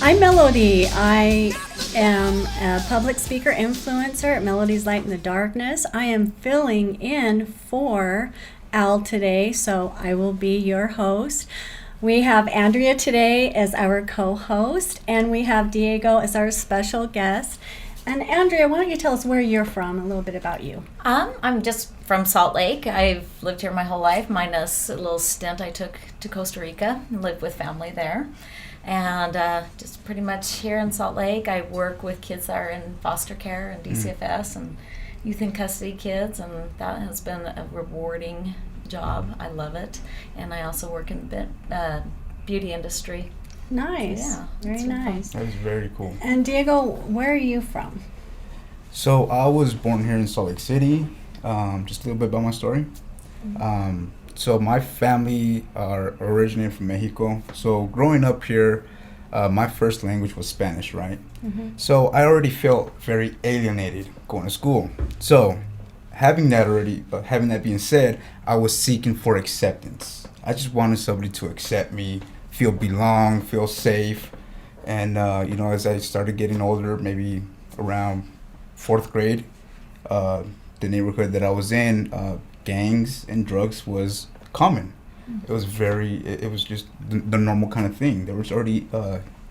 I'm Melody. I am a public speaker influencer at Melody's Light in the Darkness. I am filling in for Al today, so I will be your host. We have Andrea today as our co-host, and we have Diego as our special guest. And Andrea, why don't you tell us where you're from, a little bit about you? I'm just from Salt Lake. I've lived here my whole life, minus a little stint I took to Costa Rica and lived with family there. And just pretty much here in Salt Lake, I work with kids that are in foster care and DCFS and youth in custody kids, and that has been a rewarding job. I love it. And I also work in the beauty industry. Nice. Yeah, very nice. That was very cool. And Diego, where are you from? So I was born here in Salt Lake City. Just a little bit about my story. So my family are originated from Mexico. So growing up here, my first language was Spanish, right? Mm-hmm. So I already felt very alienated going to school. So having that being said, I was seeking for acceptance. I just wanted somebody to accept me, feel belong, feel safe. And, as I started getting older, maybe around 4th grade, the neighborhood that I was in, gangs and drugs was common. It was it was just the normal kind of thing. There was already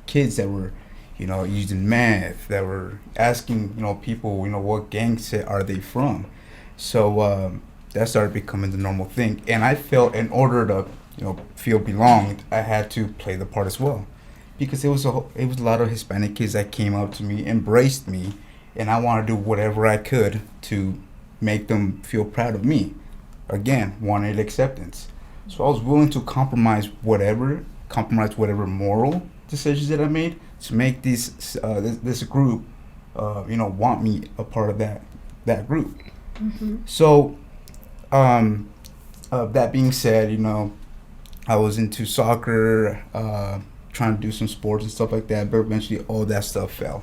kids that were, using meth, that were asking, people, what gangs are they from? So that started becoming the normal thing. And I felt in order to, feel belonged, I had to play the part as well. Because it was a lot of Hispanic kids that came up to me, embraced me, and I wanted to do whatever I could to make them feel proud of me. Again, wanted acceptance. So I was willing to compromise whatever moral decisions that I made to make this group, want me a part of that group. Mm-hmm. So, that being said, I was into soccer, trying to do some sports and stuff like that, but eventually all that stuff fell.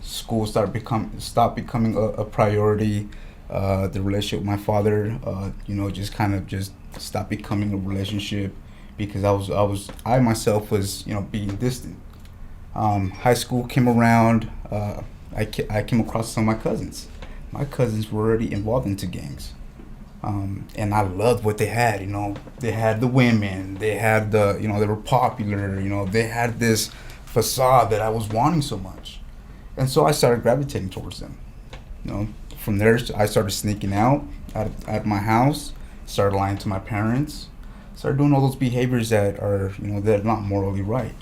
School stopped becoming a priority. The relationship with my father, just stopped becoming a relationship because I myself was, being distant. High school came around. I came across some of my cousins. My cousins were already involved into gangs. And I loved what they had, They had the women, they had they were popular, they had this facade that I was wanting so much. And so I started gravitating towards them. From there, I started sneaking out of my house, started lying to my parents, started doing all those behaviors that are, that are not morally right.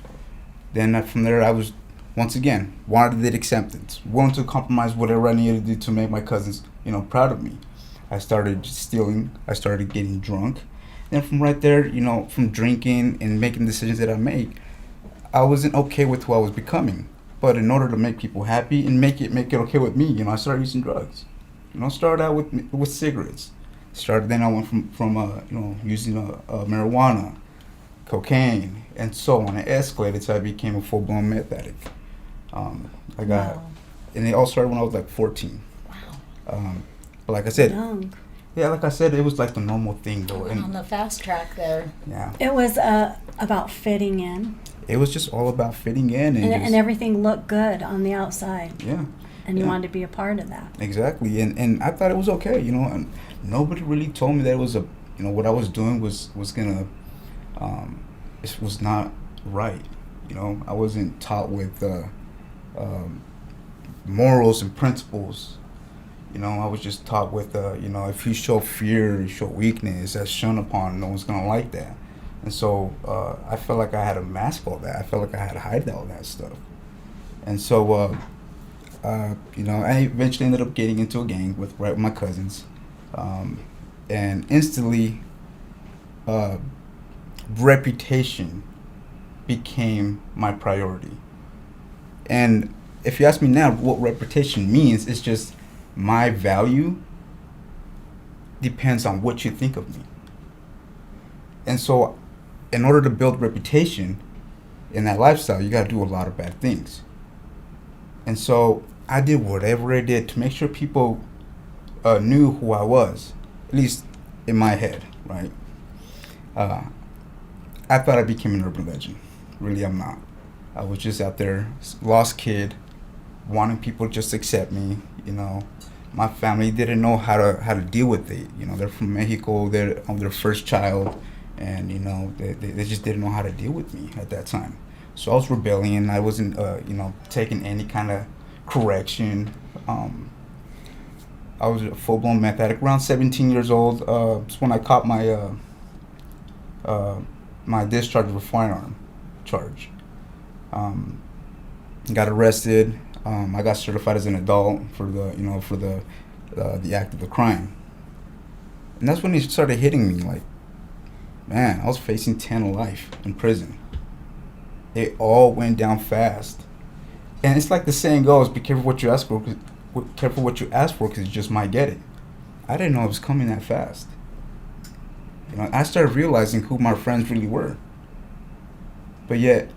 Then from there, I was, once again, wanted the acceptance, willing to compromise whatever I needed to do to make my cousins, proud of me. I started stealing. I started getting drunk. Then from right there, from drinking and making decisions that I make, I wasn't okay with who I was becoming. But in order to make people happy and make it okay with me, I started using drugs. Started out with cigarettes. Then I went from using marijuana, cocaine, and so on. It escalated till I became a full-blown meth addict. And it all started when I was like 14. Wow. But like I said, Young. Yeah, like I said, it was like the normal thing though. And on the fast track there. Yeah. It was about fitting in. It was just all about fitting in And everything looked good on the outside. Yeah. And you wanted to be a part of that. Exactly. And I thought it was okay, and nobody really told me that it was what I was doing was gonna it was not right. I wasn't taught with morals and principles. I was just taught with, if you show fear, you show weakness, that's shown upon, no one's going to like that. And so I felt like I had to mask all that. I felt like I had to hide all that stuff. And so, I eventually ended up getting into a gang with my cousins. And instantly, reputation became my priority. And if you ask me now what reputation means, it's just my value depends on what you think of me. And so in order to build reputation in that lifestyle, you got to do a lot of bad things. And so I did whatever I did to make sure people knew who I was, at least in my head, right? I thought I became an urban legend. Really, I'm not. I was just out there, lost kid, wanting people to just accept me. You know, my family didn't know how to deal with it. You know, they're from Mexico. I'm their first child, and you know, they just didn't know how to deal with me at that time. So I was rebelling. I wasn't, taking any kind of correction. I was a full-blown meth addict. Around 17 years old, it's when I caught my discharge of a firearm charge. Got arrested. I got certified as an adult for the act of the crime, and that's when it started hitting me. Like, man, I was facing 10 life in prison. It all went down fast, and it's like the saying goes: "Be careful what you ask for, because you just might get it." I didn't know it was coming that fast. You know, I started realizing who my friends really were, but yet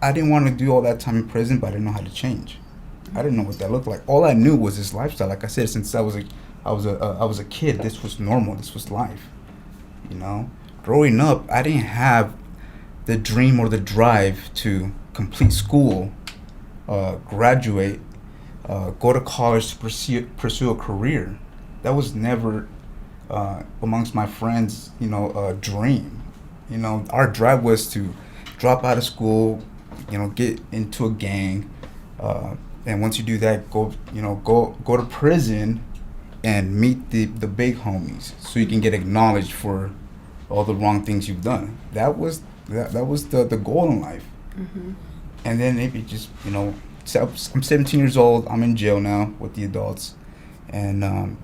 I didn't want to do all that time in prison, but I didn't know how to change. I didn't know what that looked like. All I knew was this lifestyle. Like I said, since I was a kid, this was normal. This was life. You know, growing up, I didn't have the dream or the drive to complete school, graduate, go to college to pursue a career. That was never amongst my friends, dream. You know, our drive was to drop out of school, get into a gang, and once you do that, go to prison and meet the big homies, so you can get acknowledged for all the wrong things you've done. That was the goal in life. Mm-hmm. And then maybe just so I'm 17 years old. I'm in jail now with the adults, and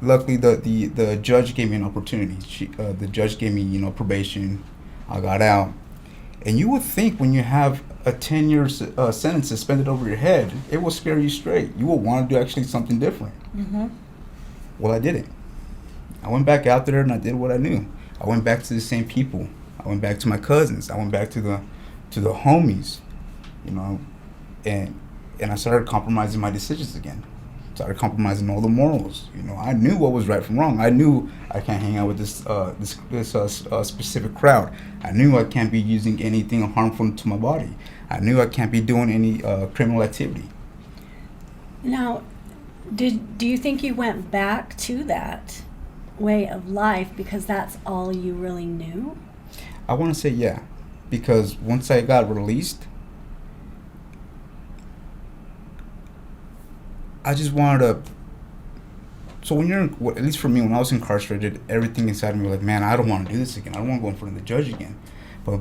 luckily the judge gave me an opportunity. The judge gave me probation. I got out. And you would think when you have a 10-year sentence suspended over your head, it will scare you straight. You will want to do actually something different. Mm-hmm. Well, I didn't. I went back out there and I did what I knew. I went back to the same people. I went back to my cousins. I went back to the homies, and I started compromising my decisions again. Started compromising all the morals. I knew what was right from wrong. I knew I can't hang out with this specific crowd. I knew I can't be using anything harmful to my body. I knew I can't be doing any criminal activity. Now, do you think you went back to that way of life because that's all you really knew? I want to say yeah, because once I got released, I just wanted to. So when at least for me, when I was incarcerated, everything inside me was like, man, I don't want to do this again. I don't want to go in front of the judge again. But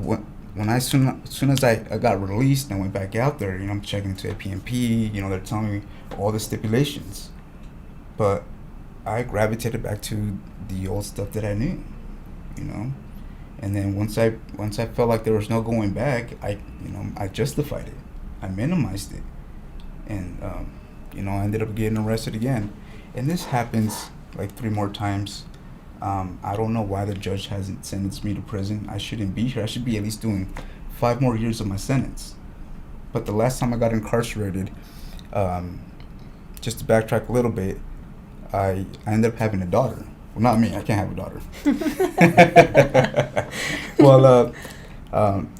as soon as I got released and went back out there, I'm checking into a PMP, they're telling me all the stipulations. But I gravitated back to the old stuff that I knew, And then once I felt like there was no going back, I justified it. I minimized it. And I ended up getting arrested again. And this happens like 3 more times. I don't know why the judge hasn't sentenced me to prison. I shouldn't be here. I should be at least doing 5 more years of my sentence. But the last time I got incarcerated, just to backtrack a little bit, I ended up having a daughter. Well, not me. I can't have a daughter. Well,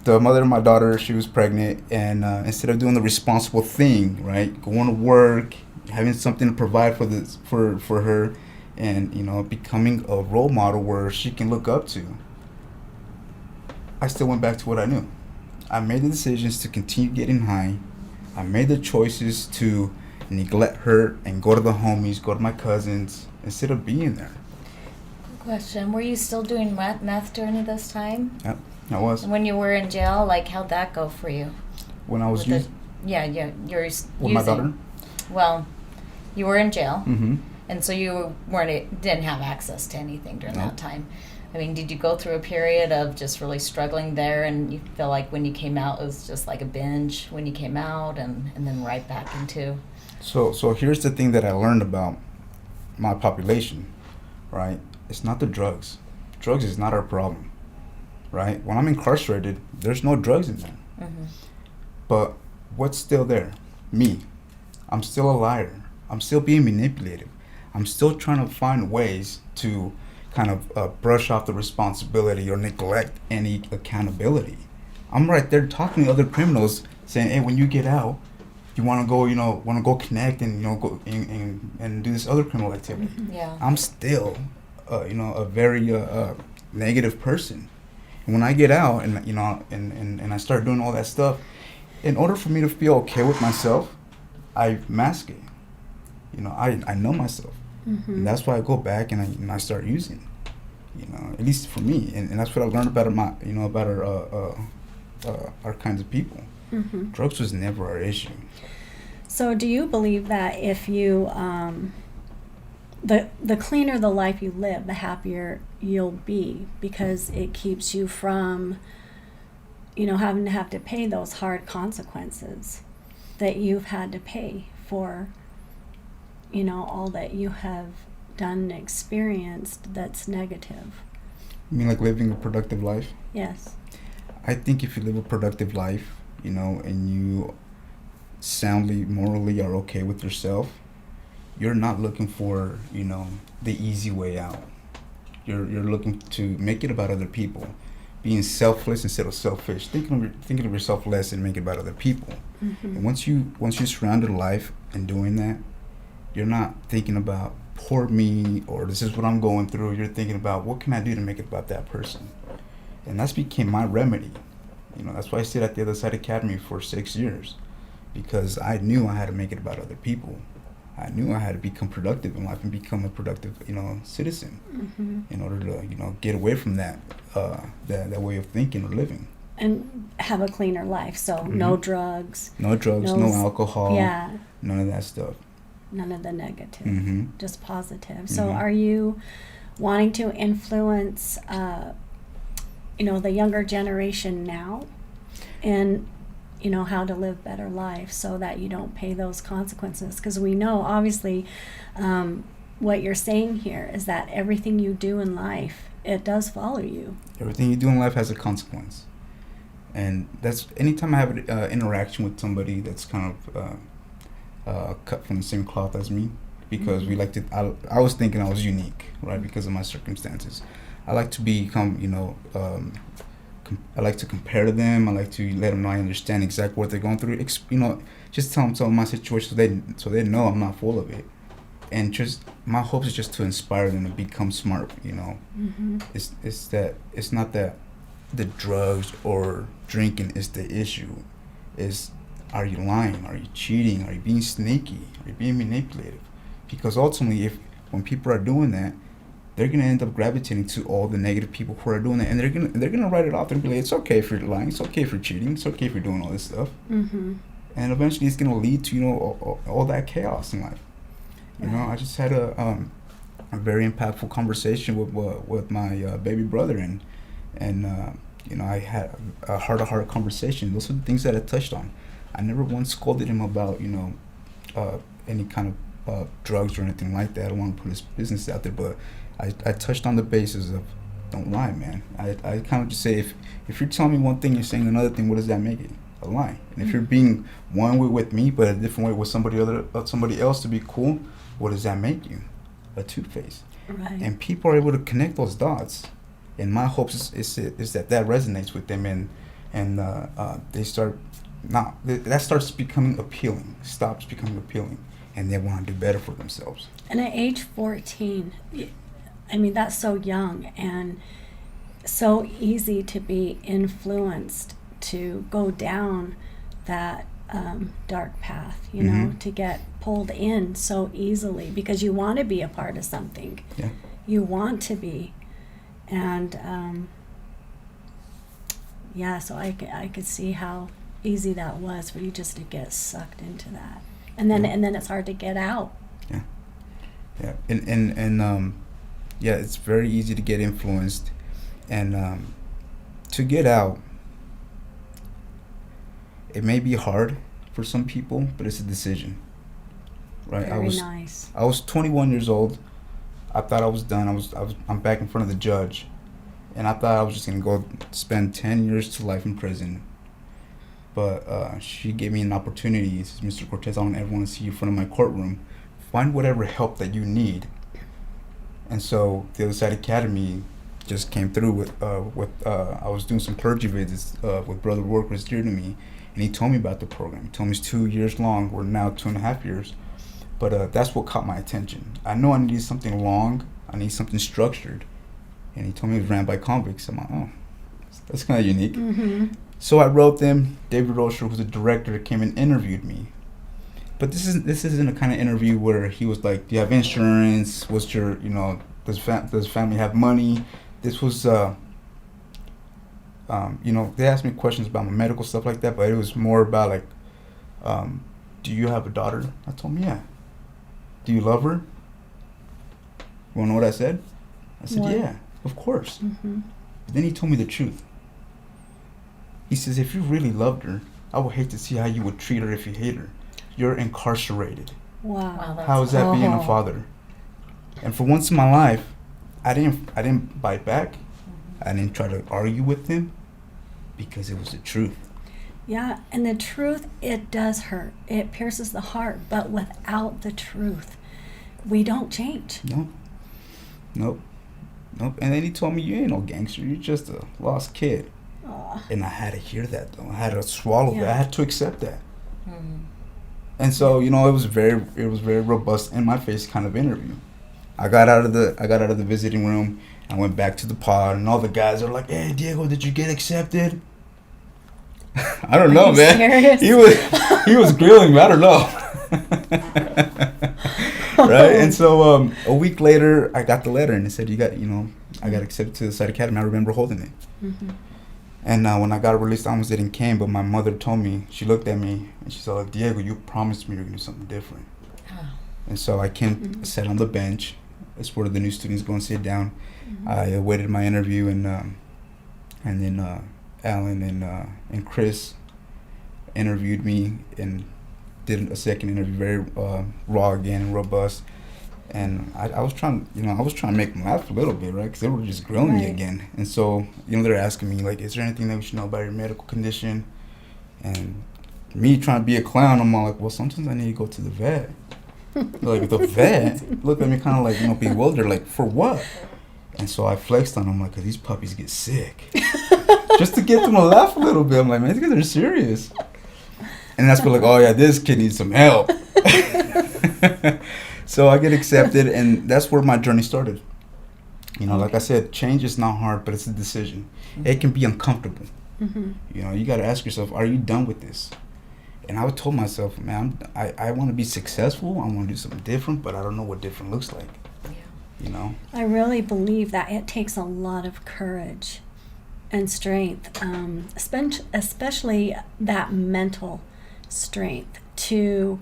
the mother of my daughter, she was pregnant, and instead of doing the responsible thing, right, going to work, having something to provide for her, and becoming a role model where she can look up to, I still went back to what I knew. I made the decisions to continue getting high. I made the choices to neglect her and go to the homies, go to my cousins, instead of being there. Question: were you still doing meth during this time? Yep, I was. When you were in jail, how'd that go for you? When I was you're with using. my daughter? Well, you were in jail, Mm-hmm. and so you didn't have access to anything during No. that time. I mean, did you go through a period of just really struggling there, and you feel like when you came out, it was just like a binge when you came out, and then right back into? So here's the thing that I learned about my population, right? It's not the drugs. Drugs is not our problem, right? When I'm incarcerated, there's no drugs in there. Mm-hmm. But what's still there? Me. I'm still a liar. I'm still being manipulative. I'm still trying to find ways to kind of brush off the responsibility or neglect any accountability. I'm right there talking to other criminals, saying, "Hey, when you get out, you want to go, connect and go and do this other criminal activity." Yeah. I'm still, a very negative person. And when I get out and and I start doing all that stuff, in order for me to feel okay with myself, I mask it. I know myself. And that's why I go back and I start using. At least for me, and that's what I've learned about our kinds of people. Drugs was never our issue. So do you believe that if you, the cleaner the life you live, the happier you'll be, because it keeps you from, having to have to pay those hard consequences that you've had to pay for, all that you have done and experienced that's negative? You mean like living a productive life? Yes. I think if you live a productive life, and you soundly, morally are okay with yourself, you're not looking for, the easy way out. You're looking to make it about other people, being selfless instead of selfish, thinking of yourself less and make it about other people. And once you surround your life in doing that, you're not thinking about poor me or this is what I'm going through. You're thinking about what can I do to make it about that person, and that's became my remedy. That's why I stayed at the Other Side Academy for 6 years, because I knew I had to make it about other people. I knew I had to become productive in life and become a productive, citizen, in order to, get away from that way of thinking or living. And have a cleaner life. So no drugs. No drugs, no alcohol. Yeah. None of that stuff. None of the negative. Just positive. So Mm-hmm. are you wanting to influence, the younger generation now in how to live better life so that you don't pay those consequences? Because we know, obviously, what you're saying here is that everything you do in life, it does follow you. Everything you do in life has a consequence. And that's anytime I have an interaction with somebody that's kind of cut from the same cloth as me, because we like to, I was thinking I was unique, right, because of my circumstances. I like to become, I like to compare to them. I like to let them know I understand exactly what they're going through. Just tell them some of my situation so they know I'm not full of it. And just my hope is just to inspire them to become smart. It's not that the drugs or drinking is the issue. Are you lying? Are you cheating? Are you being sneaky? Are you being manipulative? Because ultimately, when people are doing that, they're gonna end up gravitating to all the negative people who are doing that, and they're gonna write it off. They're gonna be like, it's okay if you're lying, it's okay if you're cheating, it's okay if you're doing all this stuff, and eventually it's gonna lead to all that chaos in life. I just had a very impactful conversation with my baby brother, and I had a heart-to-heart conversation. Those are the things that I touched on. I never once scolded him about any kind of drugs or anything like that. I don't want to put his business out there, but I touched on the basis of don't lie, man. I kind of just say if you're telling me one thing, you're saying another thing, what does that make it? A lie. And if you're being one way with me, but a different way with somebody else to be cool, what does that make you? A two-face. Right. And people are able to connect those dots. And my hope is that resonates with them, and they start that starts becoming appealing, stops becoming appealing, and they want to do better for themselves. And at age 14, I mean, that's so young and so easy to be influenced to go down that dark path, to get pulled in so easily because you want to be a part of something. Yeah. You want to be. And so I could see how easy that was for you just to get sucked into that. And then it's hard to get out. Yeah, and it's very easy to get influenced, and to get out, it may be hard for some people, but it's a decision, right? Very nice. I was 21 years old. I thought I was done. I'm back in front of the judge, and I thought I was just gonna go spend 10 years to life in prison. But she gave me an opportunity. She says, Mr. Cortez, I don't ever want to see you in front of my courtroom. Find whatever help that you need. And so the Other Side Academy just came through with I was doing some clergy visits with Brother Workers dear to me, and he told me about the program. He told me it's 2 years long. We're now 2.5 years, but that's what caught my attention. I know I needed something long. I need something structured, and he told me it was ran by convicts. I'm like, oh, that's kind of unique. Mm-hmm. So I wrote them. David Rocher, who's the director, came and interviewed me. But this isn't a kind of interview where he was like, "Do you have insurance? What's your, does family have money?" This was, they asked me questions about my medical stuff like that, but it was more about like, "Do you have a daughter?" I told him, "Yeah." "Do you love her?" You wanna know what I said? I said, What? "Yeah, of course." Mm-hmm. But then he told me the truth. He says, "If you really loved her, I would hate to see how you would treat her if you hate her. You're incarcerated. Wow. That's How is that being a Oh. father?" And for once in my life, I didn't bite back. I didn't try to argue with him because it was the truth. Yeah, and the truth, it does hurt. It pierces the heart, but without the truth, we don't change. Nope. And then he told me, "You ain't no gangster. You're just a lost kid." Aw. And I had to hear that, though. I had to swallow that. Yeah. I had to accept that. Mhm. And so, it was very robust in my face kind of interview. I got out of the visiting room. I went back to the pod, and all the guys are like, "Hey, Diego, did you get accepted?" I don't know, you man. serious? He was grilling me. I don't know. Right? And so a week later, I got the letter, and it said, I got accepted to the Site Academy. I remember holding it. Mm-hmm. And when I got released, I almost didn't came, but my mother told me, she looked at me, and she said, like, "Diego, you promised me you're going to do something different." Oh. And so I came, Mhm. sat on the bench. That's where the new students go and sit down. Mhm. I awaited my interview, and then Alan and Chris interviewed me and did a second interview, very raw again and robust. And I was trying, to make them laugh a little bit, right? Because they were just grilling me Right. again. And so, they're asking me, like, "Is there anything that we should know about your medical condition?" And me trying to be a clown, I'm all like, "Well, sometimes I need to go to the vet." They're like, "The vet?" Look at me kind of like, bewildered, like, "For what?" And so I flexed on them, like, "'Cause these puppies get sick." Just to get them to laugh a little bit. I'm like, "Man, these guys are serious." And that's where, like, "Oh, yeah, this kid needs some help." So I get accepted, and that's where my journey started. Like I said, change is not hard, but it's a decision. It can be uncomfortable. Mm-hmm. You got to ask yourself, are you done with this? And I told myself, man, I want to be successful. I want to do something different, but I don't know what different looks like. Yeah. I really believe that it takes a lot of courage and strength, especially that mental strength to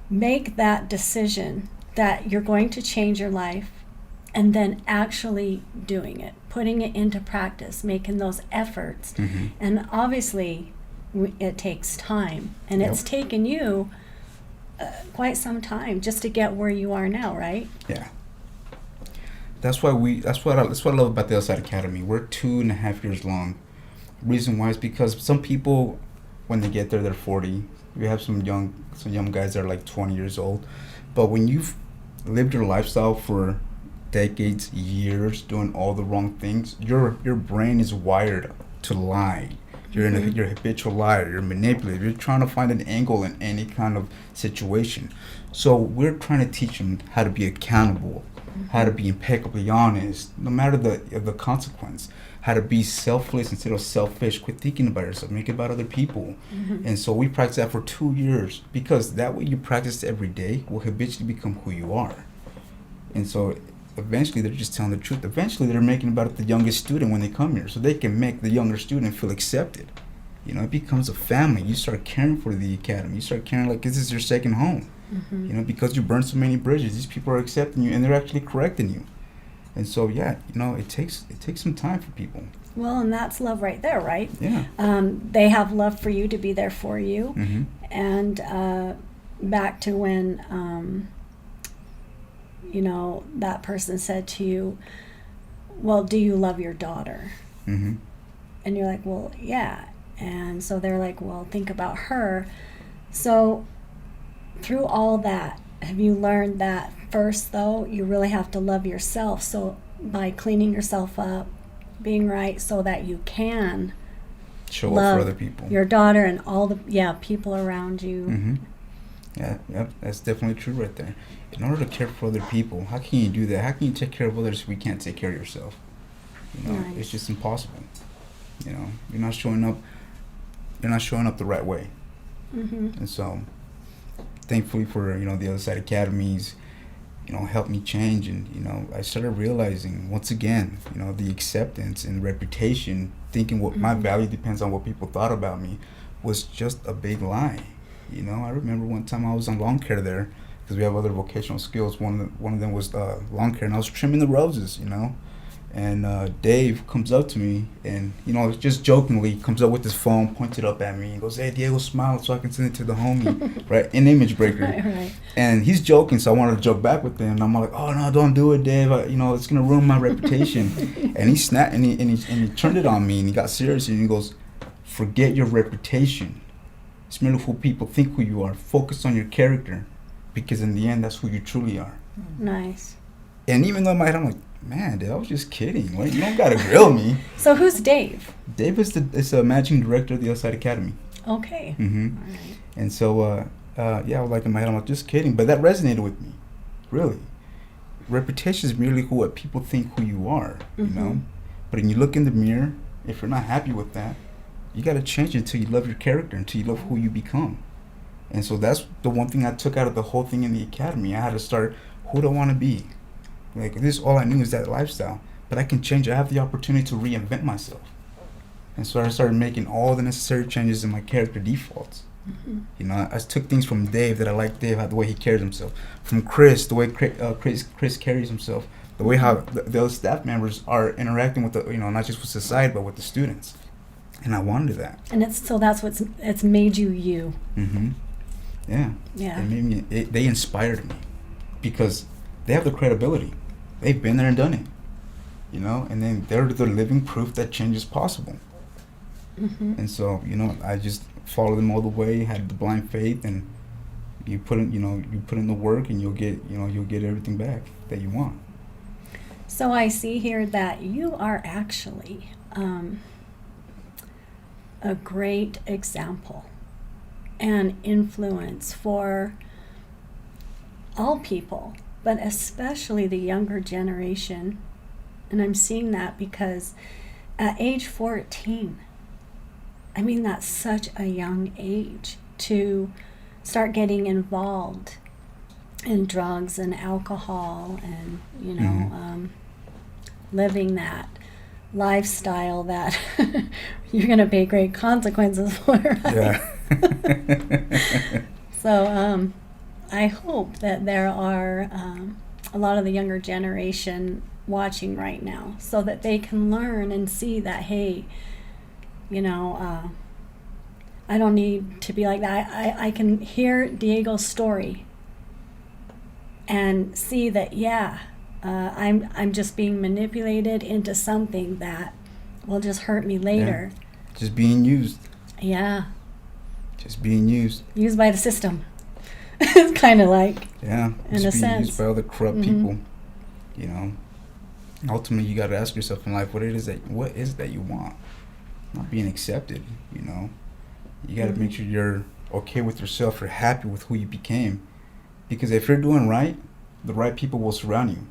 make that decision that you're going to change your life and then actually doing it, putting it into practice, making those efforts. Mm-hmm. And obviously, it takes time, and Yep. it's taken you quite some time just to get where you are now, right? Yeah. That's what I love about the Outside Academy. We're 2.5 years long. Reason why is because some people, when they get there, they're 40. We have some young guys that are like 20 years old. But when you've lived your lifestyle for decades, years, doing all the wrong things, your brain is wired to lie. You're you're a habitual liar. You're manipulative. You're trying to find an angle in any kind of situation. So we're trying to teach them how to be accountable, how to be impeccably honest, no matter the consequence. How to be selfless instead of selfish. Quit thinking about yourself. Make it about other people. Mm-hmm. And so we practice that for 2 years, because that way you practice every day will habitually become who you are. And so eventually they're just telling the truth. Eventually they're making about the youngest student when they come here, so they can make the younger student feel accepted. It becomes a family. You start caring for the academy. You start caring like this is your second home. Mm-hmm. Because you burned so many bridges, these people are accepting you and they're actually correcting you. And so, yeah, it takes some time for people. Well, and that's love right there, right? Yeah. They have love for you to be there for you. Mm-hmm. And back to when, that person said to you, "Well, do you love your daughter?" Mm-hmm. And you're like, "Well, yeah." And so they're like, "Well, think about her." So through all that, have you learned that first, though, you really have to love yourself? So by cleaning yourself up, being right, so that you can Show up love for other people. your daughter and all the people around you. Mm-hmm. Yeah, yep, that's definitely true right there. In order to care for other people, how can you do that? How can you take care of others if you can't take care of yourself? You know, Nice. it's just impossible. You know, you're not showing up. You're not showing up the right way. Mm-hmm. And so, thankfully for the Other Side Academies, helped me change, and I started realizing once again, the acceptance and reputation, thinking what my value depends on what people thought about me, was just a big lie. I remember one time I was on lawn care there because we have other vocational skills. One of them was lawn care, and I was trimming the roses, and Dave comes up to me and, just jokingly comes up with his phone, pointed up at me and goes, "Hey, Diego, smile so I can send it to the homie," right? An image breaker. Right. And he's joking, so I wanted to joke back with him. And I'm like, "Oh, no, don't do it, Dave. It's going to ruin my reputation." And he snapped and he turned it on me and he got serious and he goes, "Forget your reputation. It's merely who people think who you are. Focus on your character, because in the end, that's who you truly are." Nice. And even though in my head I'm like, "Man, Dave, I was just kidding. Like, you don't gotta grill me." So who's Dave? Dave is the managing director of the Other Side Academy. Okay. Mm-hmm. All right. And so, I was like in my head, I'm like, just kidding. But that resonated with me, really. Reputation is merely what people think who you are, you know. But when you look in the mirror, if you're not happy with that, you gotta change it until you love your character, until you love who you become. And so that's the one thing I took out of the whole thing in the academy. I had to start, who do I want to be? Like, this, all I knew is that lifestyle. But I can change it. I have the opportunity to reinvent myself. And so I started making all the necessary changes in my character defaults. I took things from Dave that I liked Dave, the way he carries himself. From Chris, the way Chris carries himself. The way how the other staff members are interacting with the, not just with society, but with the students. And I wanted that. And it's made you. Mm-hmm. Yeah. Yeah. It made me, they inspired me because they have the credibility. They've been there and done it, and then they're the living proof that change is possible. And so, I just followed them all the way, had the blind faith, and you put in the work, and you'll get everything back that you want. So I see here that you are actually a great example and influence for all people, but especially the younger generation. And I'm seeing that because at age 14, that's such a young age to start getting involved in drugs and alcohol and, living that lifestyle that you're going to pay great consequences for. Right? Yeah. So I hope that there are a lot of the younger generation watching right now so that they can learn and see that, hey, I don't need to be like that. I can hear Diego's story and see that, I'm just being manipulated into something that will just hurt me later. Yeah. Just being used. Yeah. Just being used. Used by the system. It's kind of like, yeah, in a being sense. used by other corrupt people. Ultimately, you got to ask yourself in life, what is it that you want? Not being accepted. You got to make sure you're okay with yourself. You're happy with who you became, because if you're doing right, the right people will surround you.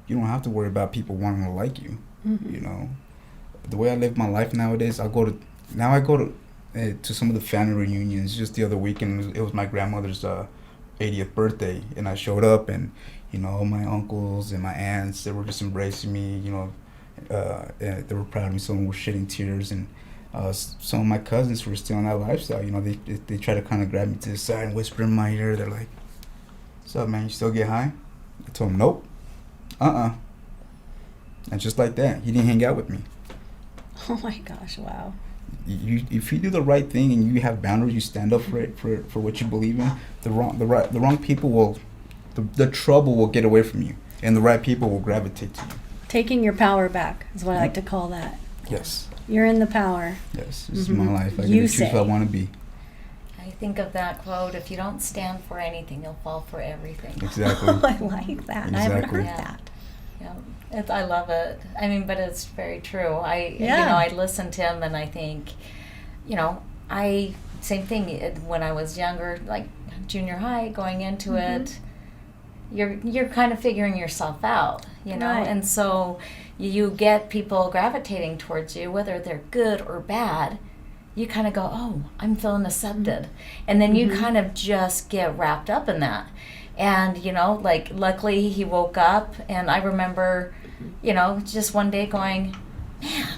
You don't have to worry about people wanting to like you. The way I live my life nowadays, I go to some of the family reunions. Just the other weekend, it was my grandmother's 80th birthday, and I showed up, and my uncles and my aunts, they were just embracing me. They were proud of me. Some of them were shedding tears, and some of my cousins were still in that lifestyle. They try to kind of grab me to the side and whisper in my ear. They're like, "What's up, man? You still get high?" I told them, "Nope." And just like that, he didn't hang out with me. oh my gosh, wow. If you do the right thing and you have boundaries, you stand up for it, for what you believe in, the wrong people will, the trouble will get away from you, and the right people will gravitate to you. Taking your power back is what I like to call that. Yes. You're in the power. Yes, this is my life. I You get to choose who I want to be. I think of that quote, if you don't stand for anything, you'll fall for everything. Exactly. Oh, I like that. I haven't Exactly. heard that. Yeah, I love it. I mean, but it's very true. Yeah. I listen to him and I think, same thing when I was younger, like junior high, going into it, you're kind of figuring yourself out, Right. and so you get people gravitating towards you, whether they're good or bad. You kind of go, oh, I'm feeling accepted. And then you kind of just get wrapped up in that. And, like, luckily he woke up, and I remember, just one day going, man,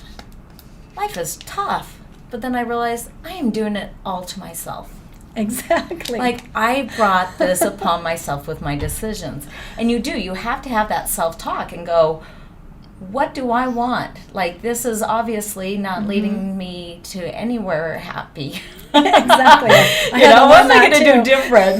life is tough. But then I realized I am doing it all to myself. Exactly. Like, I brought this upon myself with my decisions. And you have to have that self-talk and go, what do I want? Like, this is obviously not leading me to anywhere happy. Exactly. What am I going to do different?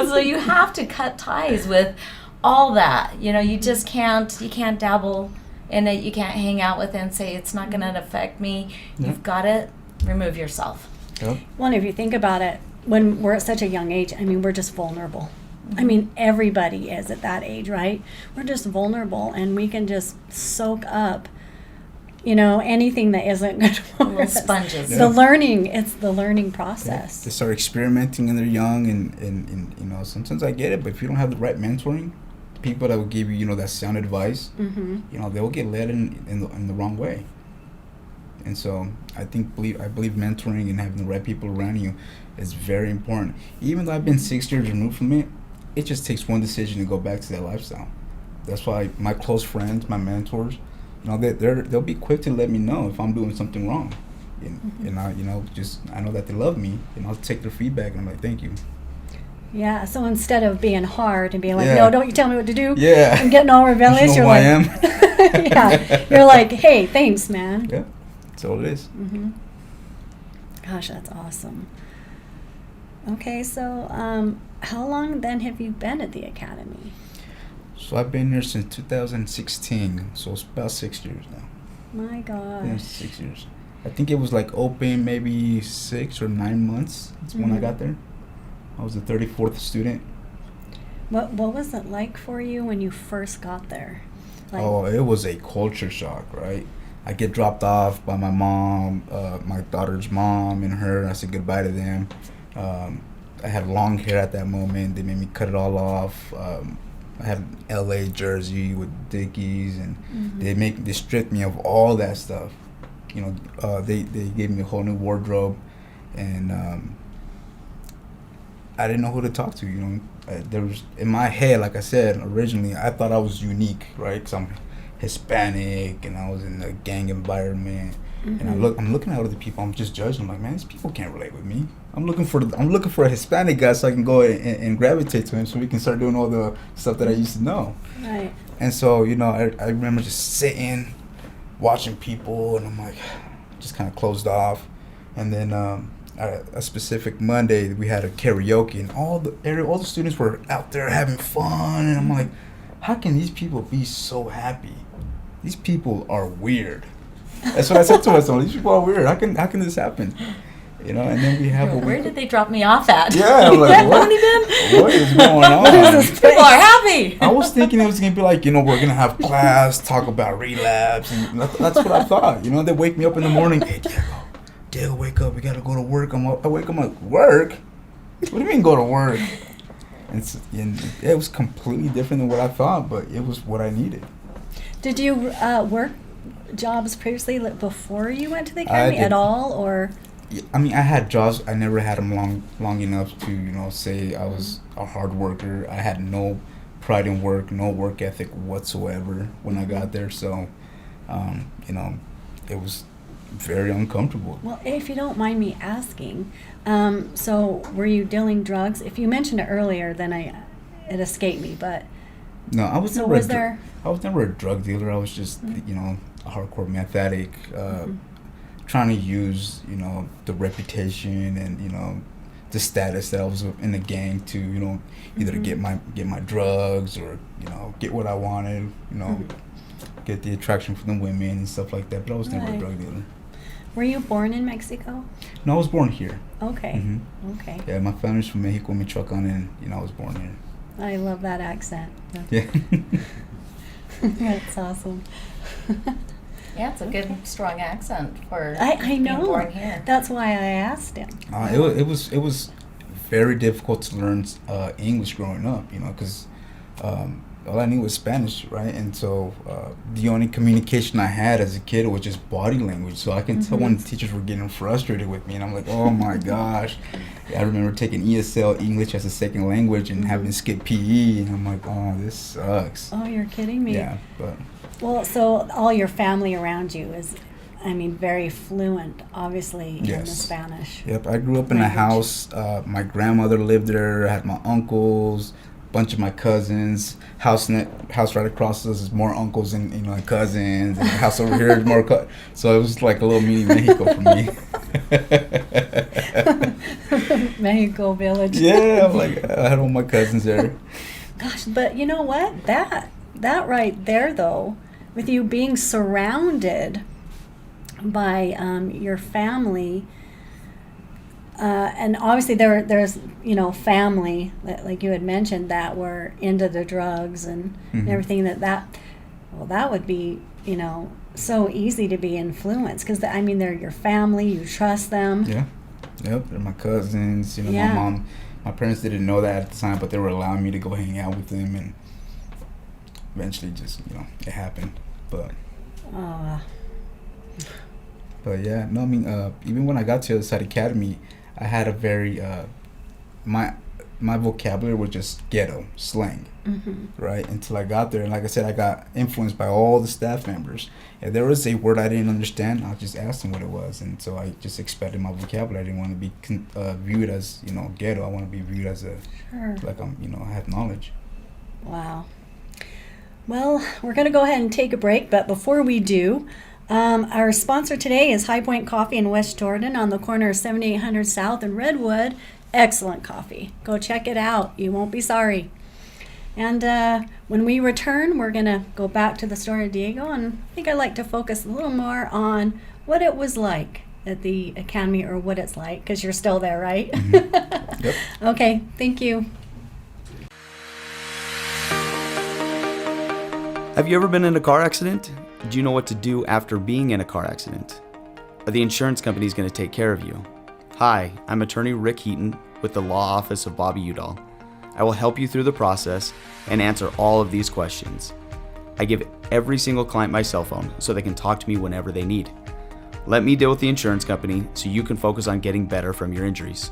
So you have to cut ties with all that. You just can't dabble in it. You can't hang out with it and say it's not going to affect me. You've got to remove yourself. Yep. Well, and if you think about it, when we're at such a young age, I mean, we're just vulnerable. I mean, everybody is at that age, right? We're just vulnerable, and we can just soak up, anything that isn't good for Little us. sponges. Yeah. It's the learning process. They start experimenting and they're young, and sometimes I get it, but if you don't have the right mentoring, people that will give you, that sound advice, they will get led in the wrong way. And so I believe mentoring and having the right people around you is very important. Even though I've been 6 years removed from it, it just takes one decision to go back to that lifestyle. That's why my close friends, my mentors, they'll be quick to let me know if I'm doing something wrong. And I know that they love me, and I'll take their feedback, and I'm like, thank you. Yeah, so instead of being hard and being like, Yeah. no, don't you tell me what to do, Yeah. and getting all rebellious, You you're know who like, I am. yeah, you're like, hey, thanks, man. Yeah, that's all it is. Gosh, that's awesome. Okay, so how long then have you been at the academy? So I've been here since 2016, so it's about 6 years now. My Yeah, gosh. 6 years. I think it was like open maybe 6 or 9 months. That's when I got there. I was the 34th student. What was it like for you when you first got there? Like, Oh, it was a culture shock, right? I get dropped off by my mom, my daughter's mom and her. I said goodbye to them. I had long hair at that moment. They made me cut it all off. I had an LA jersey with Dickies, and they stripped me of all that stuff. They gave me a whole new wardrobe, and I didn't know who to talk to. There was, in my head, like I said originally, I thought I was unique, right? Because I'm Hispanic and I was in a gang environment, and I'm looking at other people. I'm just judging. I'm like, man, these people can't relate with me. I'm looking for a Hispanic guy so I can go and gravitate to him, so we can start doing all the stuff that I used to know. right. And so I remember just sitting, watching people, and I'm like, just kind of closed off. And then a specific Monday, we had a karaoke, and all the students were out there having fun, and I'm like, how can these people be so happy? These people are weird. That's what I said to myself. These people are weird. How can this happen? And then we have Where did they drop me off at? Yeah, I'm like, what is going on? People are happy. I was thinking it was gonna be like, we're gonna have class, talk about relapse, and that's what I thought. They wake me up in the morning. Hey, Diego, wake up. We gotta go to work. I wake up. I'm like, work? What do you mean go to work? And it was completely different than what I thought, but it was what I needed. Did you work jobs previously before you went to the academy did. at all, or? I mean, I had jobs. I never had them long enough to, say I was a hard worker. I had no pride in work, no work ethic whatsoever when I got there. So, it was very uncomfortable. Well, if you don't mind me asking, so were you dealing drugs? If you mentioned it earlier, then it escaped me. But No, I was so never. was there? I was never a drug dealer. I was just, a hardcore meth addict, trying to use, the reputation and, the status that I was in the gang to, either get my drugs or, get what I wanted, get the attraction from the women and stuff like that. But I was never a Right. drug dealer. Were you born in Mexico? No, I was born here. Okay. Mhm. Okay. Yeah, my family's from Mexico, Michoacan, and, I was born here. I love that accent. Yeah. That's awesome. Yeah, it's a good, strong accent for I being know. born here. That's why I asked him. It was very difficult to learn English growing up, because all I knew was Spanish, right? And so the only communication I had as a kid was just body language. So I can tell when teachers were getting frustrated with me, and I'm like, oh my gosh. I remember taking ESL, English as a second language, and having to skip PE, and I'm like, oh, this sucks. Oh, you're kidding me. Yeah, but Well, so all your family around you is, very fluent, obviously, in the Yes. Spanish. yep, I grew up in a Language. house. My grandmother lived there. I had my uncles, bunch of my cousins. House right across us is more uncles and cousins. And the house over here is more so it was like a little mini Mexico for me. Mexico Village. Yeah, I'm like I had all my cousins there. Gosh, but you know what? That right there, though, with you being surrounded by your family, and obviously there's family like you had mentioned that were into the drugs and everything that would be so easy to be influenced because they're your family, you trust them. Yeah, yep, they're my cousins. Yeah. My parents didn't know that at the time, but they were allowing me to go hang out with them, and eventually, just it happened. But yeah, no, even when I got to the side academy, I had a very my vocabulary was just ghetto slang, right? Until I got there, and like I said, I got influenced by all the staff members. If there was a word I didn't understand, I just asked them what it was, and so I just expanded my vocabulary. I didn't want to be viewed as ghetto. I want to be viewed as like I have knowledge. Wow. Well, we're going to go ahead and take a break, but before we do, our sponsor today is High Point Coffee in West Jordan on the corner of 7800 South and Redwood. Excellent coffee. Go check it out. You won't be sorry. And when we return, we're going to go back to the story of Diego, and I think I'd like to focus a little more on what it was like at the academy, or what it's like, because you're still there, right? Yep. Okay, thank you. Have you ever been in a car accident? Do you know what to do after being in a car accident? Are the insurance companies going to take care of you? Hi, I'm attorney Rick Heaton with the Law Office of Bobby Udall. I will help you through the process and answer all of these questions. I give every single client my cell phone so they can talk to me whenever they need. Let me deal with the insurance company so you can focus on getting better from your injuries.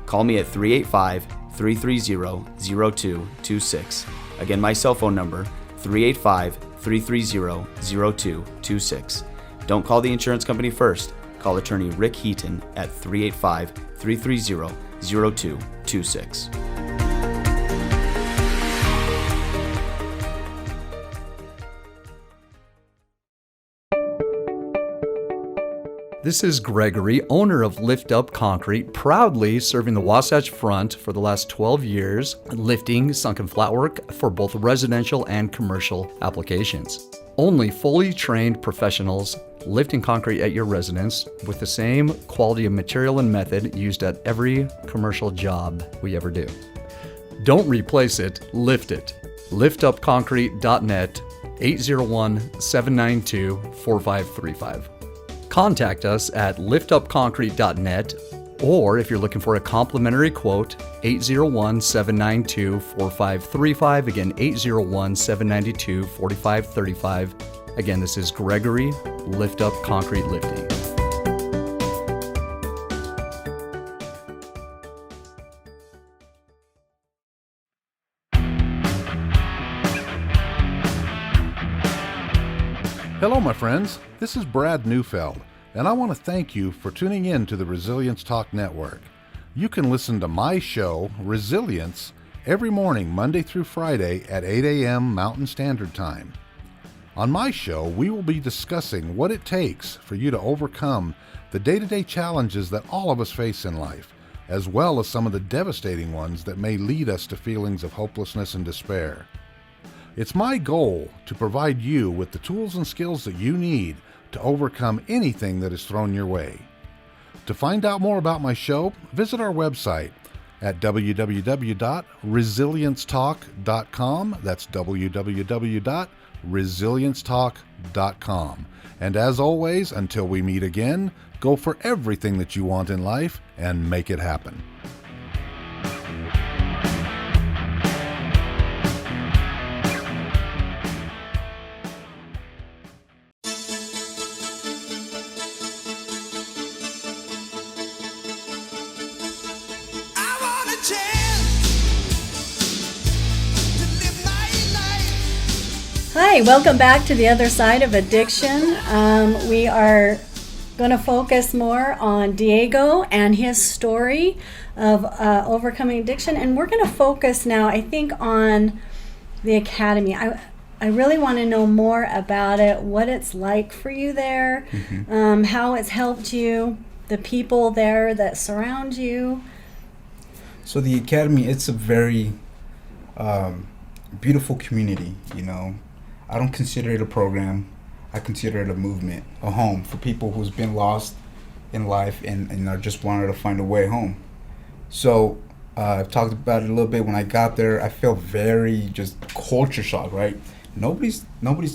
Call me at 385-330-0226. Again, my cell phone number, 385-330-0226. Don't call the insurance company first. Call attorney Rick Heaton at 385-330-0226. This is Gregory, owner of Lift Up Concrete, proudly serving the Wasatch Front for the last 12 years, lifting sunken flatwork for both residential and commercial applications. Only fully trained professionals lifting concrete at your residence with the same quality of material and method used at every commercial job we ever do. Don't replace it, lift it. liftupconcrete.net, 801-792-4535. Contact us at liftupconcrete.net, or if you're looking for a complimentary quote, 801-792-4535. Again, 801-792-4535. Again, this is Gregory, Lift Up Concrete Lifting. Hello, my friends. This is Brad Neufeld, and I want to thank you for tuning in to the Resilience Talk Network. You can listen to my show, Resilience, every morning, Monday through Friday at 8 a.m. Mountain Standard Time. On my show, we will be discussing what it takes for you to overcome the day-to-day challenges that all of us face in life, as well as some of the devastating ones that may lead us to feelings of hopelessness and despair. It's my goal to provide you with the tools and skills that you need to overcome anything that is thrown your way. To find out more about my show, visit our website at www.resiliencetalk.com. That's www.resiliencetalk.com. resiliencetalk.com. And as always, until we meet again, go for everything that you want in life and make it happen. Hi, welcome back to the other side of addiction. We are going to focus more on Diego and his story of overcoming addiction, and we're going to focus now, I think, on the academy. I really want to know more about it, what it's like for you there, how it's helped you, the people there that surround you. So the academy, it's a very beautiful community, you know. I don't consider it a program. I consider it a movement, a home for people who's been lost in life and are just wanted to find a way home. So I've talked about it a little bit. When I got there, I felt very just culture shock, right? Nobody's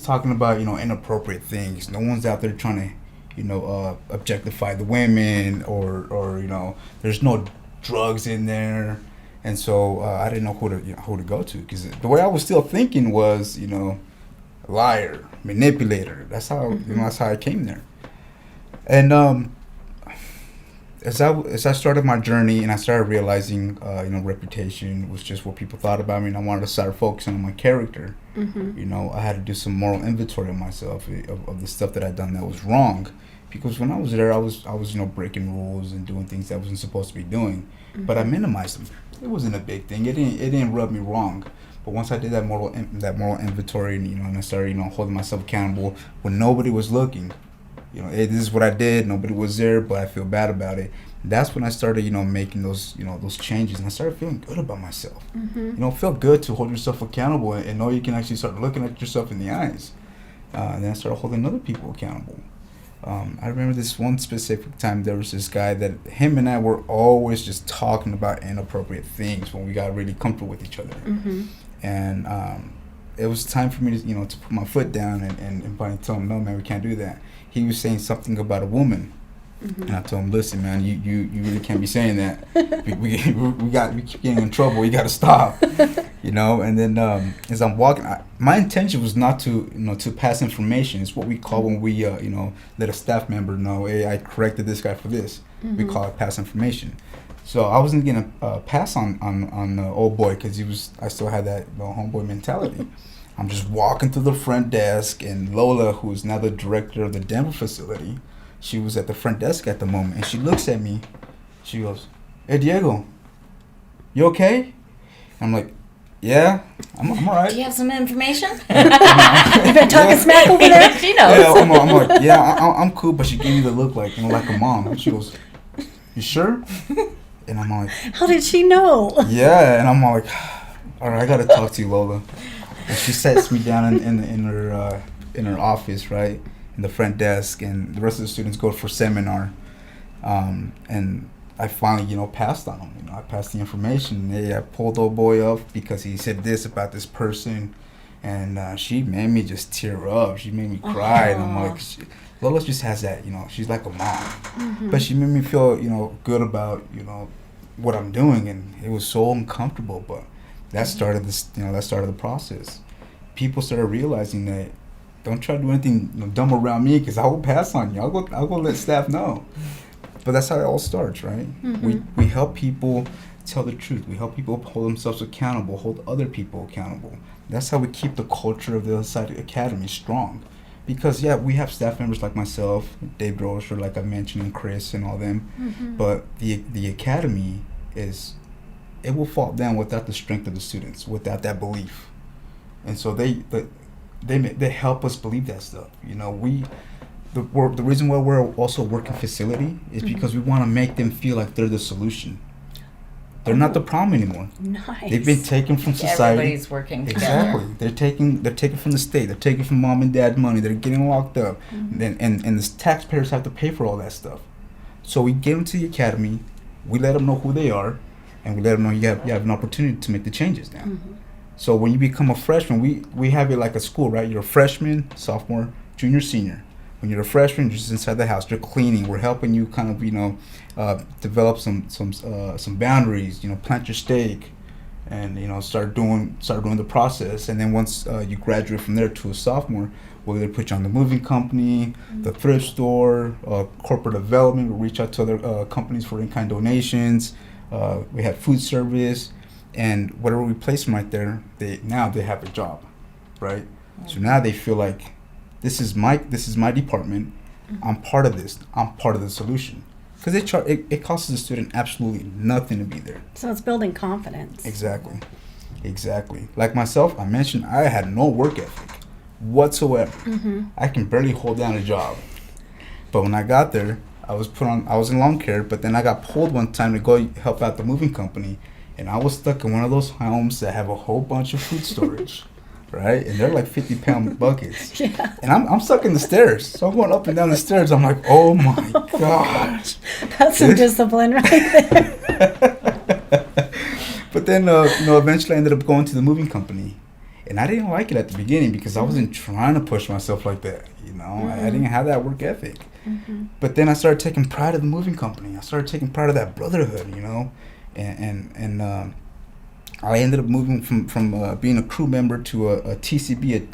talking about, you know, inappropriate things. No one's out there trying to, you know, objectify the women or you know, there's no drugs in there. And so I didn't know who to go to, because the way I was still thinking was, you know, liar, manipulator. That's how you know, that's how I came there. And as I started my journey and I started realizing, you know, reputation was just what people thought about me, and I wanted to start focusing on my character. You know, I had to do some moral inventory of myself, of the stuff that I'd done that was wrong, because when I was there, I was you know, breaking rules and doing things that I wasn't supposed to be doing, but I minimized them. It wasn't a big thing. It didn't rub me wrong. But once I did that moral inventory, and, you know, and I started, you know, holding myself accountable when nobody was looking, you know, hey, this is what I did. Nobody was there, but I feel bad about it. That's when I started, you know, making those, you know, those changes, and I started feeling good about myself. You know, it felt good to hold yourself accountable and know you can actually start looking at yourself in the eyes. And then I started holding other people accountable. I remember this one specific time, there was this guy that him and I were always just talking about inappropriate things when we got really comfortable with each other. And it was time for me to, you know, to put my foot down and finally tell him, no, man, we can't do that. He was saying something about a woman. And I told him, listen, man, you really can't be saying that. we keep getting in trouble. You got to stop, you know. And then as I'm walking, my intention was not to, you know, to pass information. It's what we call when we, you know, let a staff member know, hey, I corrected this guy for this. We call it pass information. So I wasn't gonna pass on old boy, because I still had that, you know, homeboy mentality. I'm just walking to the front desk, and Lola, who is now the director of the Denver facility, she was at the front desk at the moment, and she looks at me. She goes, "Hey Diego, you okay?" I'm like, "Yeah, I'm all right." Do you have some information? You've been talking smack over there? She knows. Yeah, I'm like, yeah, I'm cool, but she gave me the look like, you know, like a mom. And she goes, "You sure?" And I'm like, How did she know? yeah, and I'm like, all right, I gotta talk to you, Lola. And she sets me down in her office, right, in the front desk, and the rest of the students go for seminar. And I finally, you know, passed on him. You know, I passed the information. Hey, I pulled old boy up because he said this about this person, and she made me just tear up. She made me cry, and I'm like, Lola just has that, you know, she's like a mom. But she made me feel, you know, good about, you know, what I'm doing, and it was so uncomfortable, but that started this, you know, that started the process. People started realizing that don't try to do anything, you know, dumb around me, because I will pass on you. I'll go let staff know. But that's how it all starts, right? We help people tell the truth. We help people hold themselves accountable, hold other people accountable. That's how we keep the culture of the Other Side Academy strong. Because, yeah, we have staff members like myself, Dave Droscher, like I mentioned, and Chris and all them. But the academy it will fall down without the strength of the students, without that belief. And so they help us believe that stuff. You know, the reason why we're also a working facility is because we want to make them feel like they're the solution. They're not the problem anymore. Nice. They've been taken from society. Everybody's working together. Exactly. They're taken from the state. They're taken from mom and dad's money. They're getting locked up. And the taxpayers have to pay for all that stuff. So we get them to the academy. We let them know who they are. And we let them know you have an opportunity to make the changes now. So when you become a freshman, we have it like a school, right? You're a freshman, sophomore, junior, senior. When you're a freshman, you're just inside the house. You're cleaning. We're helping you kind of, develop some boundaries. Plant your stake, and start doing the process. And then once you graduate from there to a sophomore, we'll either put you on the moving company, the thrift store, corporate development. We'll reach out to other companies for in-kind donations. We have food service, and whatever we place them right there, they have a job, right? So now they feel like this is my department. I'm part of this. I'm part of the solution. Because it costs the student absolutely nothing to be there. So it's building confidence. Exactly. Like myself, I mentioned I had no work ethic whatsoever. I can barely hold down a job. But when I got there, I was in lawn care, but then I got pulled one time to go help out the moving company, and I was stuck in one of those homes that have a whole bunch of food storage. Right? And they're like 50-pound buckets. Yeah. And I'm stuck in the stairs. So I'm going up and down the stairs. I'm like, oh my gosh. That's some discipline right there. But then, eventually I ended up going to the moving company. And I didn't like it at the beginning because I wasn't trying to push myself like that. I didn't have that work ethic. But then I started taking pride of the moving company. I started taking pride of that brotherhood, and I ended up moving from being a crew member to a TCB,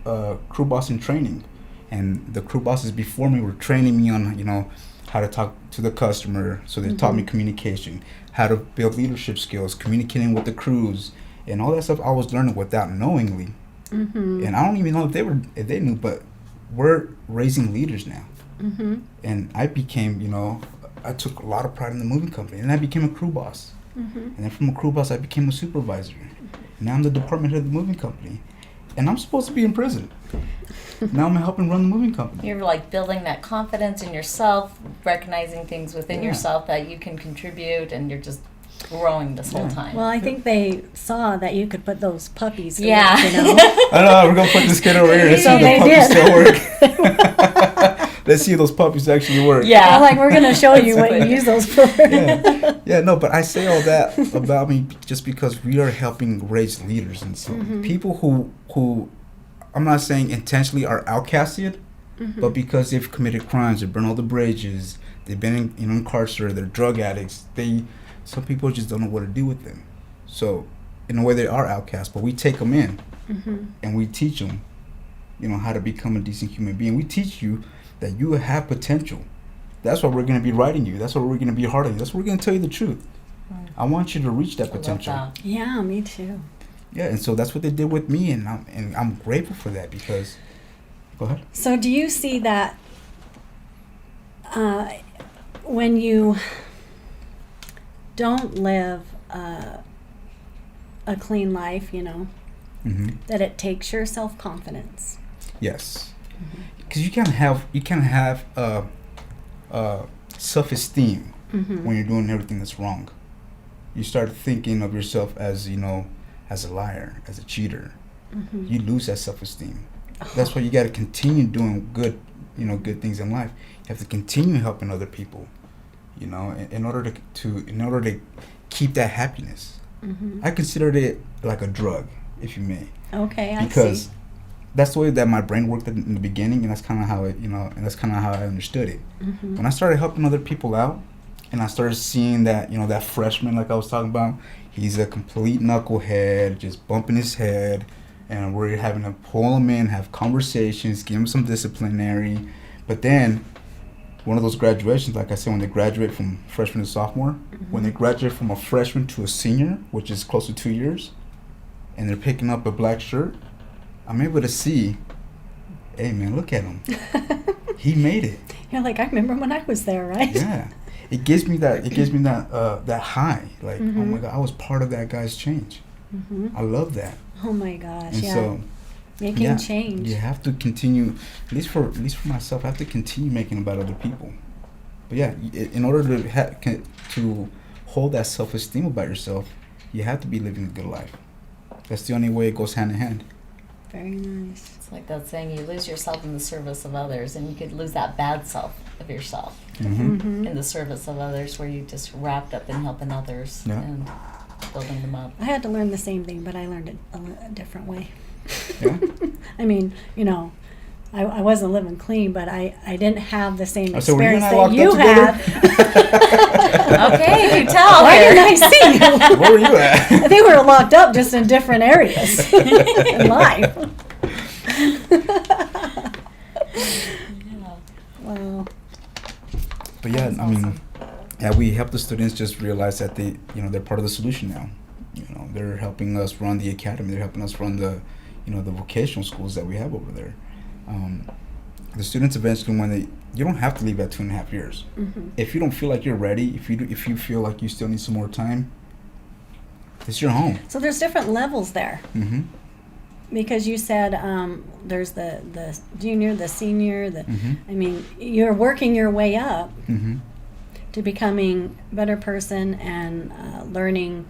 a crew boss in training. And the crew bosses before me were training me on, how to talk to the customer. So they taught me communication, how to build leadership skills, communicating with the crews, and all that stuff I was learning without knowingly. And I don't even know if they knew, but we're raising leaders now. And I became, I took a lot of pride in the moving company, and I became a crew boss. And then from a crew boss, I became a supervisor. Now I'm the department head of the moving company. And I'm supposed to be in prison. Now I'm helping run the moving company. You're like building that confidence in yourself, recognizing things within yourself that you can contribute, and you're just growing this whole time. Well, I think they saw that you could put those puppies to work, I know, we're going to put this kid over here and see if the puppies still work. Let's see if those puppies actually work. Yeah, like we're going to show you what you use those for. Yeah, no, but I say all that about me just because we are helping raise leaders. And so people who, I'm not saying intentionally are outcasted, but because they've committed crimes, they've burned all the bridges, they've been incarcerated, they're drug addicts, some people just don't know what to do with them. So in a way they are outcasts, but we take them in and we teach them, how to become a decent human being. We teach you that you have potential. That's why we're going to be writing you. That's why we're going to be hard on you. That's why we're going to tell you the truth. I want you to reach that potential. I love that. Yeah, me too. Yeah, and so that's what they did with me, and I'm grateful for that because. Go ahead. So do you see that when you don't live a clean life, that it takes your self-confidence? Yes, because you can't have self-esteem when you're doing everything that's wrong. You start thinking of yourself as as a liar, as a cheater. You lose that self-esteem. That's why you got to continue doing good things in life. You have to continue helping other people, in order to keep that happiness. I considered it like a drug, if you may. Okay, I see. Because that's the way that my brain worked in the beginning, and that's kind of how it, and that's kind of how I understood it. When I started helping other people out, and I started seeing that, that freshman, like I was talking about, he's a complete knucklehead, just bumping his head, and we're having to pull him in, have conversations, give him some disciplinary. But then, one of those graduations, like I said, when they graduate from freshman to sophomore, when they graduate from a freshman to a senior, which is close to 2 years, and they're picking up a black shirt, I'm able to see, hey man, look at him. He made it. You're like, I remember when I was there, right? Yeah. It gives me that that high. Like, oh my God, I was part of that guy's change. I love that. Oh my gosh, And yeah. so Making change. you have to continue, at least for myself, I have to continue making about other people. But yeah, in order to hold that self-esteem about yourself, you have to be living a good life. That's the only way it goes hand in hand. Very nice. It's like that saying, you lose yourself in the service of others, and you could lose that bad self of yourself in the service of others, where you just wrapped up in helping others. Yeah. And building them up. I had to learn the same thing, but I learned it a different way. Yeah. I mean, I wasn't living clean, but I didn't have the same So were you and experience I that you locked had. Okay, you tell. Why here. didn't I see you? Where were you at? I think we were locked up just in different areas in life. Yeah. Wow. But yeah, That's I mean, awesome. yeah, we help the students just realize that they're part of the solution now. They're helping us run the academy. They're helping us run the vocational schools that we have over there. The students eventually, you don't have to leave at 2.5 years. Mm-hmm. If you don't feel like you're ready, if you feel like you still need some more time, it's your home. So there's different levels there. Mm-hmm. Because you said there's the junior, the senior, Mm-hmm. I mean, you're working your way up Mm-hmm. to becoming a better person and learning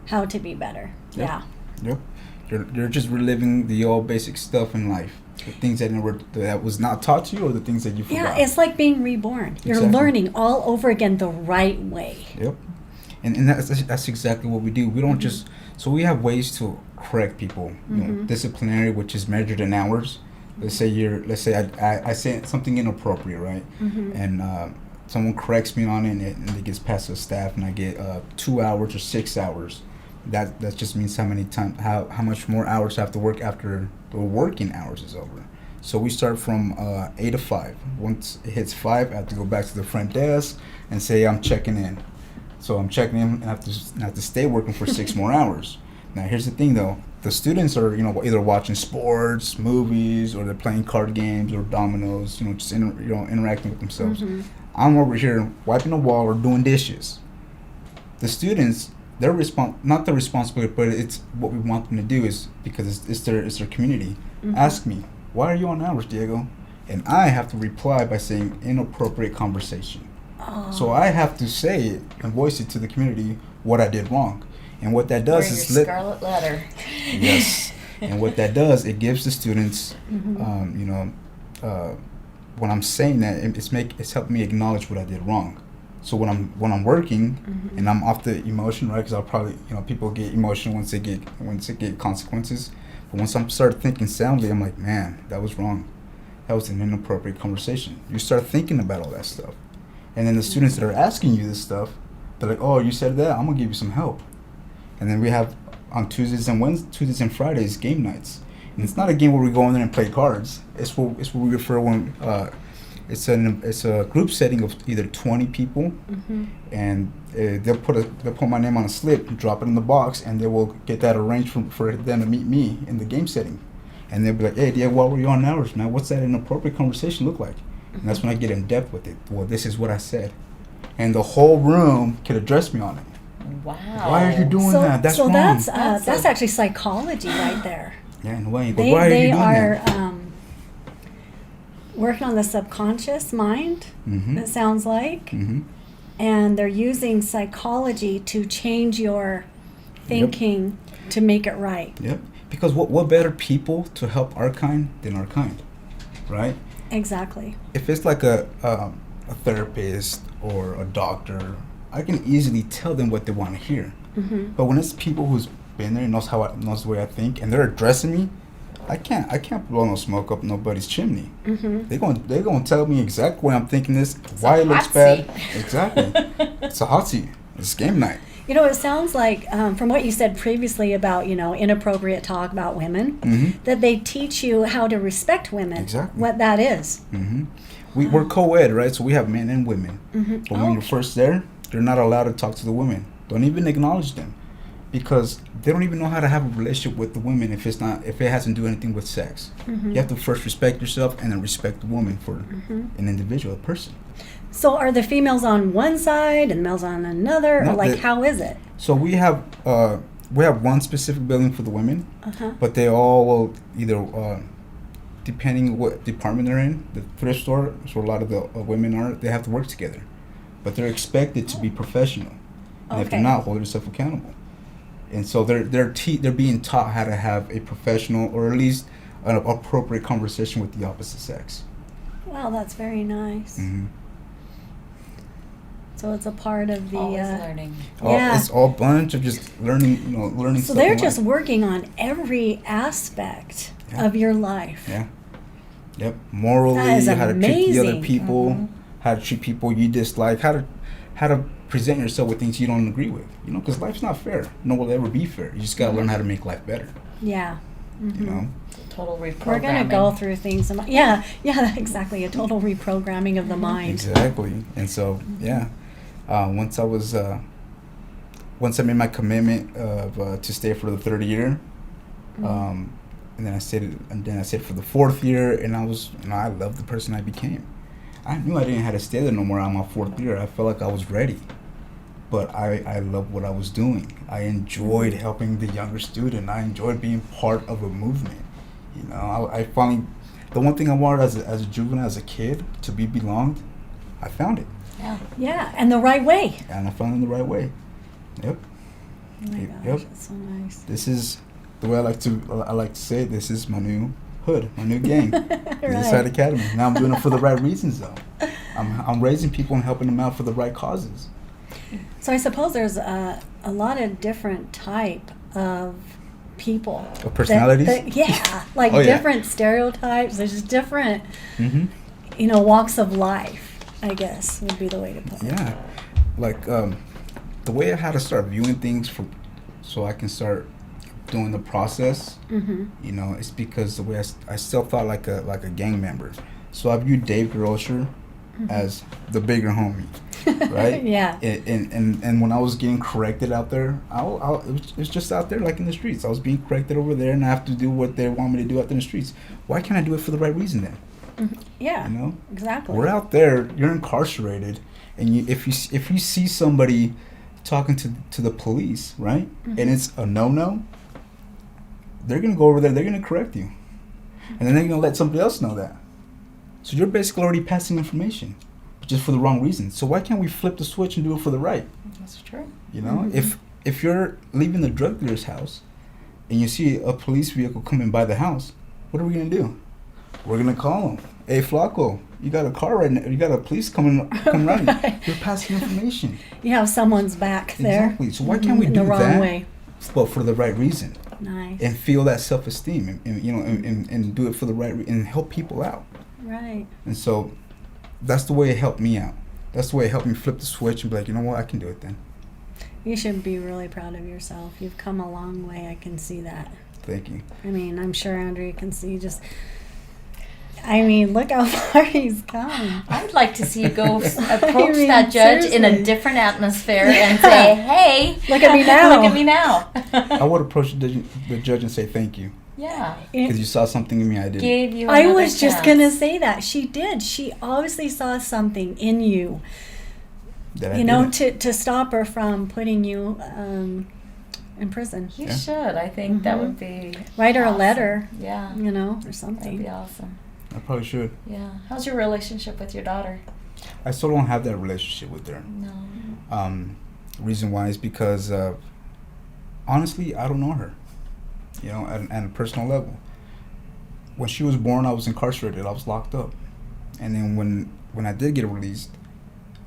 how to be better. Yep. Yeah. Yep. You're just reliving the old basic stuff in life. The things that was not taught to you, or the things that you forgot. Yeah, it's like being reborn. You're Exactly. learning all over again the right way. Yep. And that's exactly what we do. We don't just, so we have ways to correct people. Disciplinary, which is measured in hours. Let's say I say something inappropriate, right? Mm-hmm. And someone corrects me on it, and it gets passed to the staff, and I get 2 hours or 6 hours. That just means how much more hours I have to work after the working hours is over. So we start from 8 to 5. Once it hits 5, I have to go back to the front desk and say I'm checking in. So I'm checking in and I have to stay working for 6 more hours. Now here's the thing though, the students are either watching sports, movies, or they're playing card games or dominoes, just interacting with themselves. Mm-hmm. I'm over here wiping the wall or doing dishes. The students, they're not the responsibility, but it's what we want them to do, is because it's their community. Mm-hmm. Ask me, why are you on hours, Diego? And I have to reply by saying inappropriate conversation. Oh. So I have to say it and voice it to the community what I did wrong. And what that Or does your is scarlet letter. yes. And what that does, it gives the students, Mm-hmm. when I'm saying that, it's helped me acknowledge what I did wrong. So when I'm working Mm-hmm. and I'm off the emotion, right? Because I'll probably, people get emotional once they get consequences. But once I start thinking soundly, I'm like, man, that was wrong. That was an inappropriate conversation. You start thinking about all that stuff. And then the students that are asking you this stuff, they're like, oh, you said that? I'm going to give you some help. And then we have on Tuesdays and Fridays game nights. And it's not a game where we go in there and play cards. It's what we refer when it's a group setting of either 20 people, Mm-hmm. and they'll put my name on a slip, drop it in the box, and they will get that arranged for them to meet me in the game setting. And they'll be like, hey, Diego, what were you on hours, man? What's that inappropriate conversation look like? And that's when I get in depth with it. Well, this is what I said. And the whole room could address me on it. Wow. Why are you doing that? That's wrong. That's actually psychology right there. Yeah, in a way. But They why are you they doing are that? Working on the subconscious mind. Mm-hmm. It sounds like, Mm-hmm. and they're using psychology to change your thinking to make it right. Yep. Because what better people to help our kind than our kind, right? Exactly. If it's like a therapist or a doctor, I can easily tell them what they want to hear. Mm-hmm. But when it's people who's been there and knows the way I think, and they're addressing me, I can't blow no smoke up nobody's chimney. Mm-hmm. They're gonna tell me exactly why I'm thinking this, why a it looks hot bad. seat. Exactly. It's a hot seat. It's game night. It sounds like from what you said previously about inappropriate talk about women, Mm-hmm. that they teach you how to respect women. Exactly. What that is. Mm-hmm. We're co-ed, right? So we have men and women. Mm-hmm. But when you're first there, you're not allowed to talk to the women. Don't even acknowledge them, because they don't even know how to have a relationship with the women if it hasn't to do anything with sex. Mm-hmm. You have to first respect yourself and then respect the woman for an individual, a person. So are the females on one side and males on another, No, or like how is it? So we have one specific building for the women, Uh-huh. but they all will either, depending what department they're in, the thrift store, so a lot of the women they have to work together, but they're expected to be professional, and if they're Okay. not, hold yourself accountable. And so they're being taught how to have a professional, or at least an appropriate conversation with the opposite sex. Wow, that's very nice. Mm-hmm. So it's a part of the. Always learning. Yeah. It's all bunch of just learning, learning. So stuff they're in just life. working on every aspect Yeah. of your life. Yeah. Yep. Morally, That is how to treat the other amazing. people, how to treat people you dislike, how to present yourself with things you don't agree with. Because life's not fair. No one will ever be fair. You just gotta learn how to make life better. Yeah. You know. Total reprogramming. We're going to go through things. Yeah, exactly. A total reprogramming of the mind. Exactly. And so, yeah. Once I made my commitment of to stay for the third year, and then I stayed for the fourth year, and I loved the person I became. I knew I didn't have to stay there no more on my fourth year. I felt like I was ready, but I loved what I was doing. I enjoyed helping the younger student. I enjoyed being part of a movement. I finally, the one thing I wanted as a juvenile, as a kid, to be belonged, I found it. Yeah, and the right way. And I found it in the right way. Yep. Oh my gosh, Yep. that's so nice. This is the way I like to say it. This is my new hood, my new gang. This Side Academy. Now I'm doing it for the right reasons, though. I'm raising people and helping them out for the right causes. So I suppose there's a lot of different type of people. Of personalities? Like Oh, yeah. different stereotypes. There's just different, Mm-hmm. walks of life, I guess, would be the way to put it. Yeah. Like the way I had to start viewing things so I can start doing the process, it's because the way I still thought like a gang member. So I viewed Dave Grosher as the bigger homie, right? Yeah. And when I was getting corrected out there, it was just out there like in the streets. I was being corrected over there, and I have to do what they want me to do out there in the streets. Why can't I do it for the right reason then? Yeah. Exactly. We're out there. You're incarcerated, and if you see somebody talking to the police, right, and it's a no, they're gonna go over there. They're gonna correct you, and then they're gonna let somebody else know that. So you're basically already passing information, but just for the wrong reason. So why can't we flip the switch and do it for the right? That's true. If you're leaving the drug dealer's house, and you see a police vehicle coming by the house, what are we gonna do? We're gonna call them. Hey, Flacco, you got a car right now. You got a police coming running. Right. You're passing information. You have someone's back there. Exactly. So why can't we in do the wrong that? way? But for the right reason, Nice. and feel that self-esteem, and do it for the right and help people out. Right. And so that's the way it helped me out. That's the way it helped me flip the switch and be like, you know what, I can do it then. You should be really proud of yourself. You've come a long way. I can see that. Thank you. I mean, I'm sure Andrea can see look how far he's come. I'd like to see you go approach mean, that judge in a seriously. different atmosphere and say, hey, Look at me now. Look at me now. I would approach the judge and say thank you, Yeah. because you saw something in me I didn't. Gave you I another was just chance. going to say that. She did. She obviously saw something in you, That I didn't. to stop her from putting you in prison. You Yeah. should. I think that would be Write her a awesome. letter, Yeah. or That'd something. be awesome. I probably should. Yeah. How's your relationship with your daughter? I still don't have that relationship with her. No. Reason why is because honestly, I don't know her. At a personal level. When she was born, I was incarcerated. I was locked up, and then when I did get released,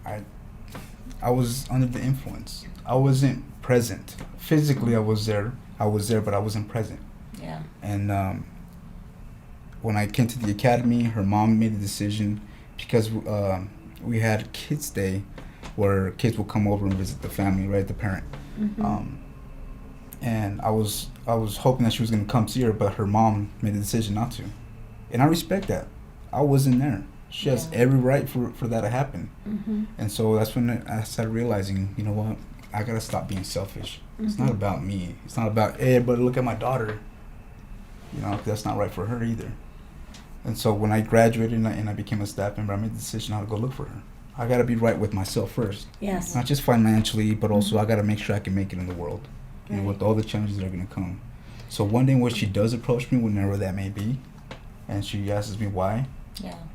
I was under the influence. I wasn't present physically. I was there, but I wasn't present. Yeah. And when I came to the academy, her mom made a decision because we had kids' day where kids would come over and visit the family, right, the parent. And I was hoping that she was going to come see her, but her mom made the decision not to. And I respect that. I wasn't there. She has every right for that to happen. And so that's when I started realizing, you know what, I got to stop being selfish. It's not about me. It's not about, hey, but look at my daughter. That's not right for her either. And so when I graduated and I became a staff member, I made the decision how to go look for her. I got to be right with myself first. Yes. Not just financially, but also I got to make sure I can make it in the world. With all the challenges that are going to come. So one day when she does approach me, whenever that may be, and she asks me why,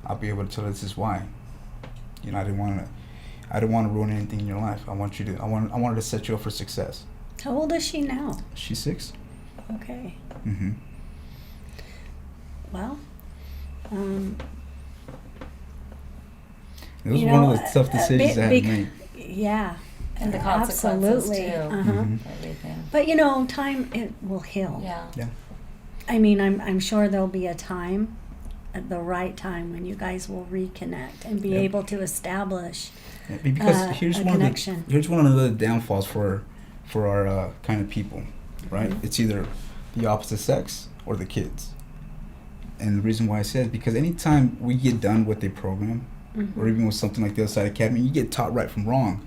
I'll be able to tell her this is why. I didn't want to ruin anything in your life. I wanted to set you up for success. How old is she now? She's 6. Okay. Mm-hmm. Well, It was one of the tough decisions I had to make. Yeah. And the consequences, Absolutely. too. Uh-huh. Everything. But time, it will heal. Yeah. Yeah. I mean, I'm sure there'll be a time, at the right time, when you guys will reconnect and be Yep. able to establish Yeah, because a connection. here's one of the downfalls for our kind of people, right? Mhm. It's either the opposite sex or the kids. And the reason why I said is because anytime we get done with a program, Mm-hmm. or even with something like the Other Side Academy, you get taught right from wrong.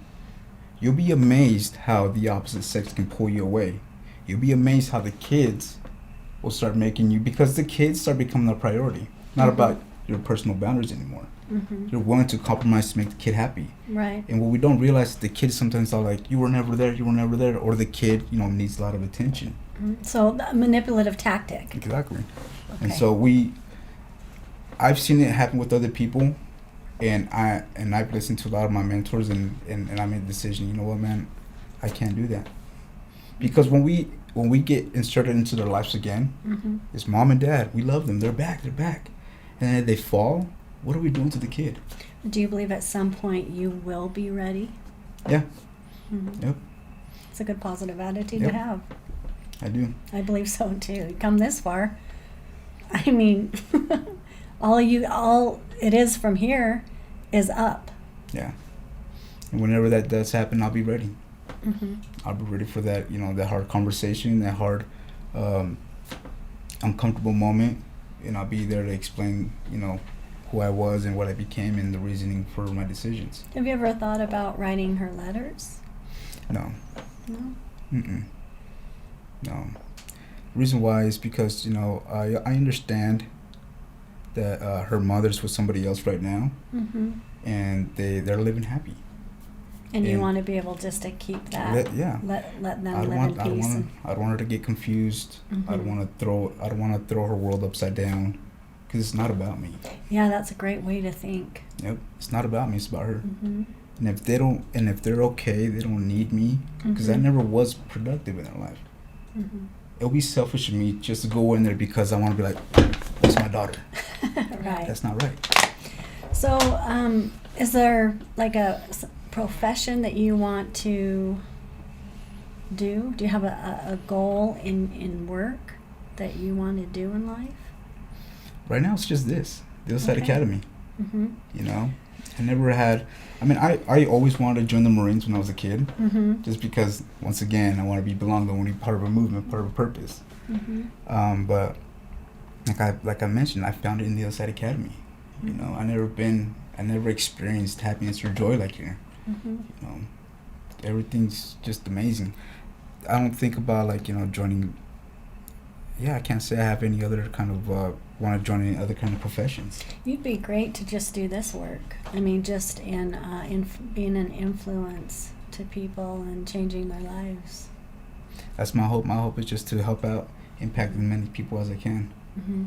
You'll be amazed how the opposite sex can pull you away. You'll be amazed how the kids will start making you, because the kids start becoming a priority. Not Mhm. about your personal boundaries anymore. Mm-hmm. You're willing to compromise to make the kid happy. Right. And what we don't realize is the kids sometimes are like, you were never there, or the kid, needs a lot of attention. Mhm. So a manipulative tactic. Exactly. And Okay. so I've seen it happen with other people, and I've listened to a lot of my mentors, and I made the decision, you know what, man, I can't do that. Because when we get inserted into their lives again, Mm-hmm. it's mom and dad, we love them, they're back. And then they fall, what are we doing to the kid? Do you believe at some point you will be ready? Yeah, Mm-hmm. yep, It's a good positive attitude Yep. to have. I do. I believe so too. You come this far. I mean, all it is from here is up. Yeah. And whenever that does happen, I'll be ready. Mm-hmm. I'll be ready for that, that hard conversation, that hard, uncomfortable moment, and I'll be there to explain, who I was and what I became and the reasoning for my decisions. Have you ever thought about writing her letters? No. No. Mm-mm. No. The reason why is because, I understand that her mother's with somebody else right now, Mm-hmm. and they're living happy. And you And want to be able just to keep that. Let Let them I live don't in want peace. I don't want her to get confused. I don't Mhm. want to throw her world upside down, because it's not about me. Yeah, that's a great way to think. Yep, it's not about me. It's about her. Mm-hmm. And if they're okay, they don't need me, because I Mhm. never was productive in their life. Mm-hmm. It'll be selfish of me just to go in there because I want to be like, that's my daughter. Right. That's not right. So, is there like a profession that you want to do? Do you have a goal in work that you want to do in life? Right now, it's just this, the Other Side Okay. Academy. Mm-hmm. I never had. I always wanted to join the Marines when I was a kid, Mm-hmm. just because, once again, I want to be belonged. I want to be part of a movement, part of a purpose. Mm-hmm. But like I mentioned, I found it in the Other Side Academy. I never experienced happiness or joy like here. Mm-hmm. Everything's just amazing. I don't think about joining. Yeah, I can't say I have any other kind of want to join any other kind of professions. You'd be great to just do this work. I mean, just in being an influence to people and changing their lives. That's my hope. My hope is just to help out, impact as many people as I can. Mm-hmm.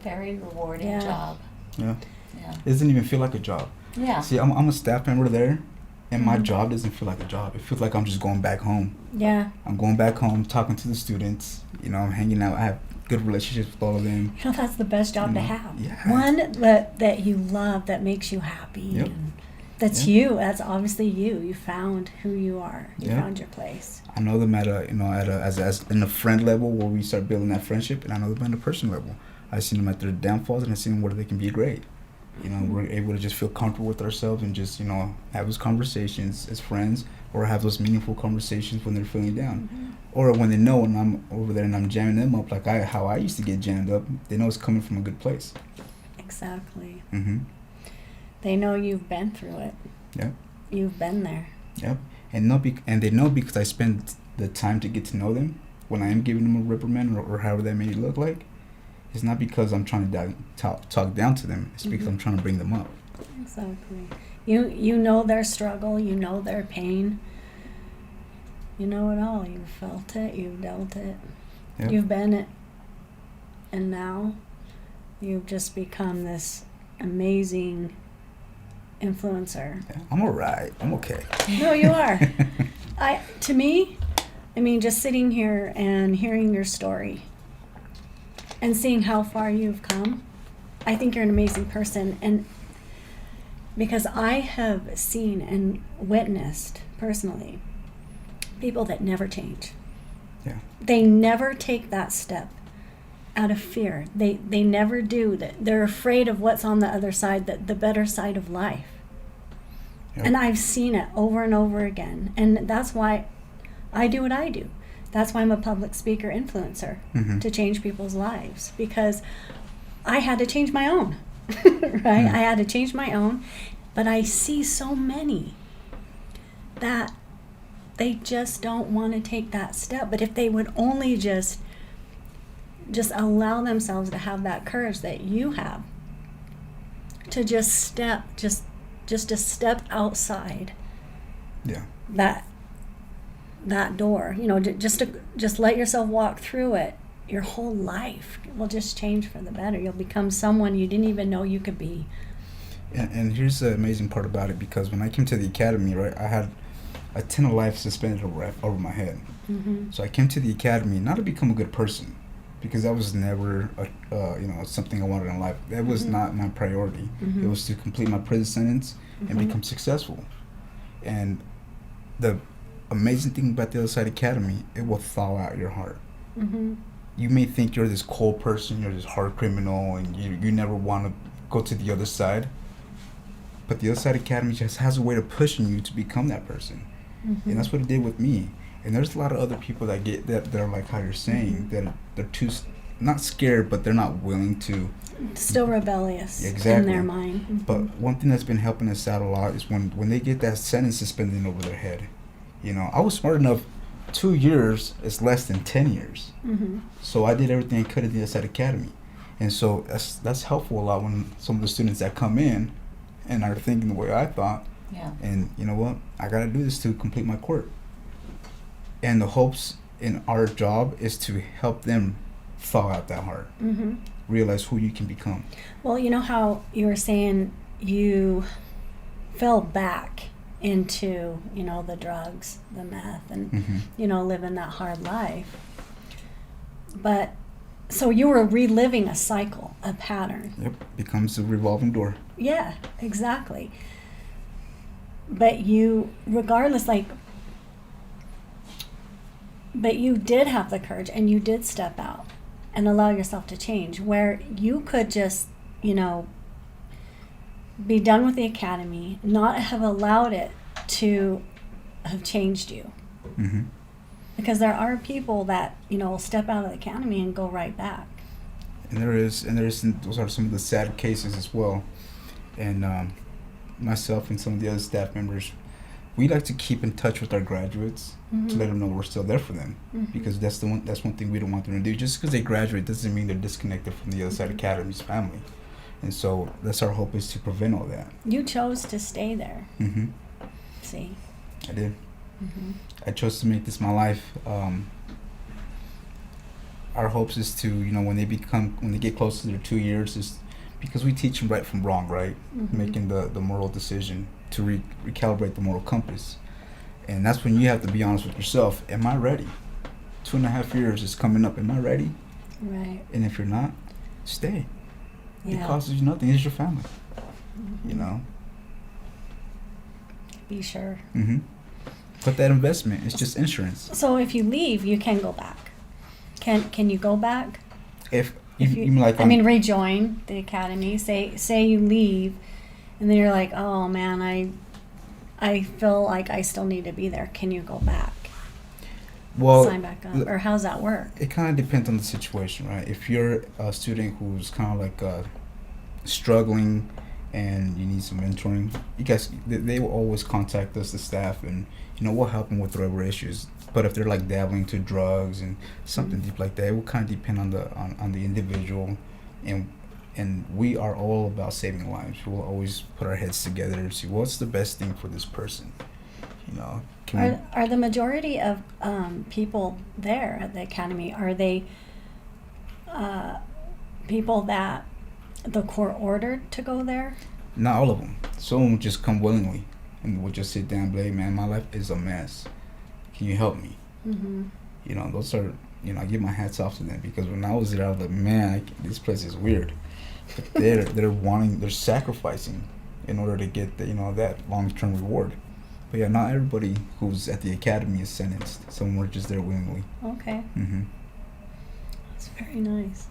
Very rewarding Yeah. job. Yeah, Yeah. it doesn't even feel like a job. Yeah. See, I'm a staff member there, and my Mhm. job doesn't feel like a job. It feels like I'm just going back home. Yeah. I'm going back home, talking to the students. I'm hanging out. I have good relationships with all of them. That's the best job to have. Yeah. One that you love, that makes you happy. Yep. And that's Yep. you. That's obviously you. You found who you are. You Yep. found your place. I know them as in a friend level where we start building that friendship, and I know them at a person level. I've seen them at their downfalls, and I've seen them where they can be great. We're able to just feel comfortable with ourselves and just have those conversations as friends, or have those meaningful conversations when they're feeling down, or when they know when I'm over there and I'm jamming them up like how I used to get jammed up. They know it's coming from a good place. Exactly. Mm-hmm. They know you've been through it. Yep. You've been there. Yep. And they know because I spend the time to get to know them. When I am giving them a reprimand or however that may look like, it's not because I'm trying to talk down to them. It's because I'm trying to bring them up. Exactly. You know their struggle. You know their pain. You know it all. You've felt it. You've dealt it. Yep. You've been it. And now you've just become this amazing influencer. Yeah, I'm alright. I'm okay. No, you are. To me, just sitting here and hearing your story and seeing how far you've come, I think you're an amazing person. And Because I have seen and witnessed personally people that never change. Yeah. They never take that step out of fear. They never do that. They're afraid of what's on the other side, the better side of life. Yep. And I've seen it over and over again. And that's why I do what I do. That's why I'm a public speaker influencer, to change people's lives, because I had to change my own, right? I had to change my own, but I see so many that they just don't want to take that step. But if they would only just allow themselves to have that courage that you have, to just to step outside Yeah. that door, just let yourself walk through it, your whole life will just change for the better. You'll become someone you didn't even know you could be. And here's the amazing part about it, because when I came to the academy, right, I had a 10 of life suspended over my head. So I came to the academy not to become a good person, because that was never something I wanted in life. That was not my priority. It was to complete my prison sentence and become successful. And the amazing thing about the Other Side Academy, it will thaw out your heart. You may think you're this cold person, you're this hard criminal, and you never want to go to the other side. But the Other Side Academy just has a way of pushing you to become that person. And that's what it did with me. And there's a lot of other people that get that are like how you're saying, that they're too, not scared, but they're not willing to. Still rebellious Exactly. in their mind. But one thing that's been helping us out a lot is when they get that sentence suspended over their head. I was smart enough, 2 years is less than 10 years. So I did everything I could at the Other Side Academy. And so that's helpful a lot when some of the students that come in and are thinking the way I thought. Yeah. And you know what? I got to do this to complete my court. And the hopes in our job is to help them thaw out that heart. Realize who you can become. Well, you know how you were saying you fell back into, the drugs, the meth, and, living that hard life. But, so you were reliving a cycle, a pattern. Yep. Becomes a revolving door. Yeah, exactly. But you, regardless, but you did have the courage and you did step out and allow yourself to change, where you could just, be done with the academy, not have allowed it to have changed you. Because there are people that, will step out of the academy and go right back. And those are some of the sad cases as well. And myself and some of the other staff members, we like to keep in touch with our graduates to let them know we're still there for them, because that's one thing we don't want them to do. Just because they graduate doesn't mean they're disconnected from the Other Side Academy's family. And so that's our hope, is to prevent all that. You chose to stay there. See? I did. I chose to make this my life. Our hopes is to, when they get close to their 2 years, is because we teach them right from wrong, right? Making the moral decision to recalibrate the moral compass. And that's when you have to be honest with yourself. Am I ready? 2.5 years is coming up. Am I ready? Right. And if you're not, stay. Yeah. It costs you nothing. It's your family. Be sure. But that investment, it's just insurance. So if you leave, you can go back. Can you go back? If you mean like rejoin the academy. Say you leave, and then you're like, oh man, I feel like I still need to be there. Can you go back? Well, sign back up, or how's that work? It kind of depends on the situation, right? If you're a student who's kind of like struggling and you need some mentoring, you guys, they will always contact us, the staff, and we'll help them with whatever issues. But if they're like dabbling to drugs and something deep like that, it will kind of depend on the individual, and we are all about saving lives. We'll always put our heads together and see what's the best thing for this person. Are the majority of people there at the academy, are they people that the court ordered to go there? Not all of them. Some will just come willingly and will just sit down and be like, man, my life is a mess. Can you help me? Those are, I give my hats off to them, because when I was there, I was like, man, this place is weird. But they're sacrificing, in order to get that long-term reward. But yeah, not everybody who's at the academy is sentenced. Some were just there willingly. Okay. Mm-hmm. That's very nice.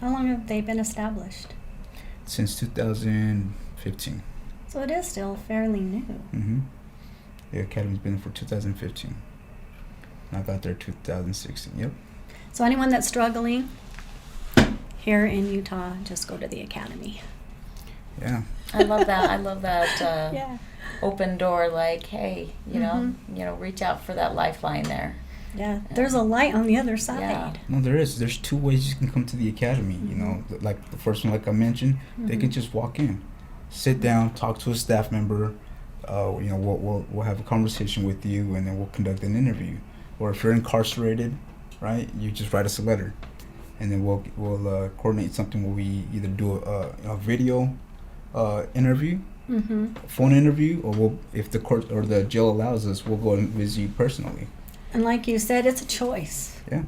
How long have they been established? Since 2015. So it is still fairly new. Mm-hmm. The academy's been for 2015. I got there 2016. Yep. So anyone that's struggling here in Utah, just go to the academy. Yeah. I love that. I love that Yeah. open door. Like, hey, Mm-hmm. reach out for that lifeline there. Yeah. There's a light on the other side. Yeah. No, there is. There's two ways you can come to the academy. You know, like the first one, like I mentioned, they can just walk in, sit down, talk to a staff member. We'll have a conversation with you, and then we'll conduct an interview. Or if you're incarcerated, right, you just write us a letter, and then we'll coordinate something where we either do a video interview, phone interview, or if the court or the jail allows us, we'll go and visit you personally. And like you said, it's a choice. Yeah,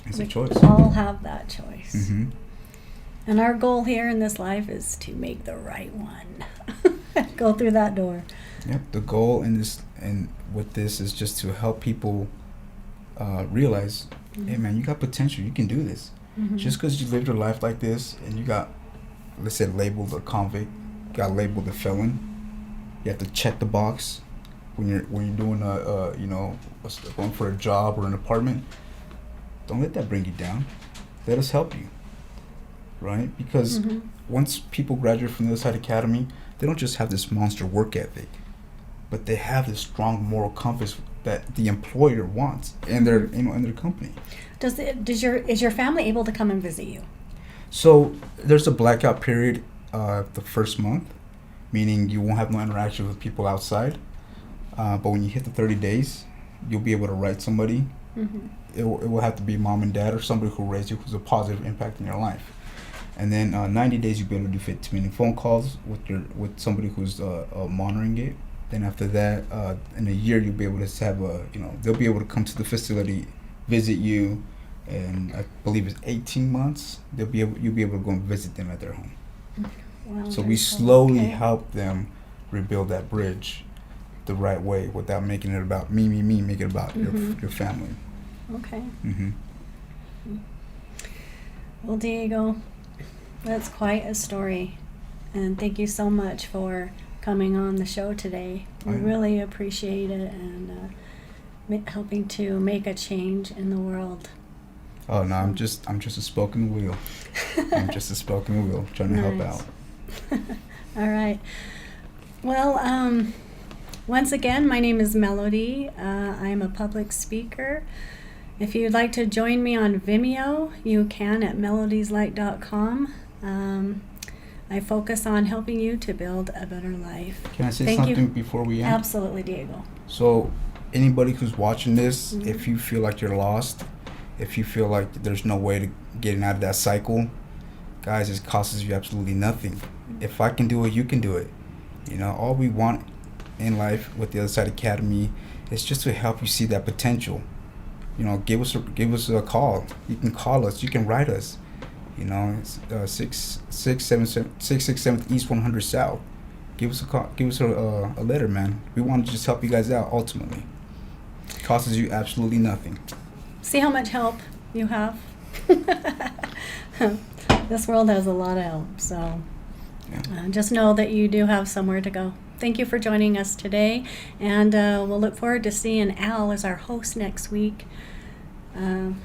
it's We a choice. all have that choice. Mm-hmm. And our goal here in this life is to make the right one. Go through that door. Yep. The goal with this is just to help people realize, hey man, you got potential. You can do this. Just because you lived your life like this and you got, let's say, labeled a convict, got labeled a felon, you have to check the box when you're doing going for a job or an apartment. Don't let that bring you down. Let us help you. Right? Because once people graduate from the other side academy, they don't just have this monster work ethic, but they have this strong moral compass that the employer wants in their company. Is your family able to come and visit you? So there's a blackout period the first month, meaning you won't have no interaction with people outside. But when you hit the 30 days, you'll be able to write somebody. It will have to be mom and dad or somebody who raised you who's a positive impact in your life. And then 90 days you'll be able to do 15-minute phone calls with somebody who's monitoring it. Then after that, in a year you'll be able to have they'll be able to come to the facility, visit you, and I believe it's 18 months. You'll be able to go and visit them at their home. Wow, So we slowly help them rebuild that bridge the right way without making it about me, make it about your family. Okay. Mm-hmm. Well, Diego, that's quite a story. And thank you so much for coming on the show today. We really appreciate it and helping to make a change in the world. Oh no, I'm just a spoken wheel. I'm just a spoken wheel trying to help out. All right. Well, once again, my name is Melody. I'm a public speaker. If you'd like to join me on Vimeo, you can at melodieslight.com. I focus on helping you to build a better life. Can I say Thank something you. before we end? Absolutely, Diego. So, anybody who's watching this, if you feel like you're lost, if you feel like there's no way to getting out of that cycle, guys, it costs you absolutely nothing. If I can do it, you can do it. All we want in life with the Other Side Academy is just to help you see that potential. Give us a call. You can call us. You can write us. It's 667 East 100 South. Give us a call. Give us a letter, man. We want to just help you guys out. Ultimately, it costs you absolutely nothing. See how much help you have? This world has a lot of help, so just know that you do have somewhere to go. Thank you for joining us today, and we'll look forward to seeing Al as our host next week. So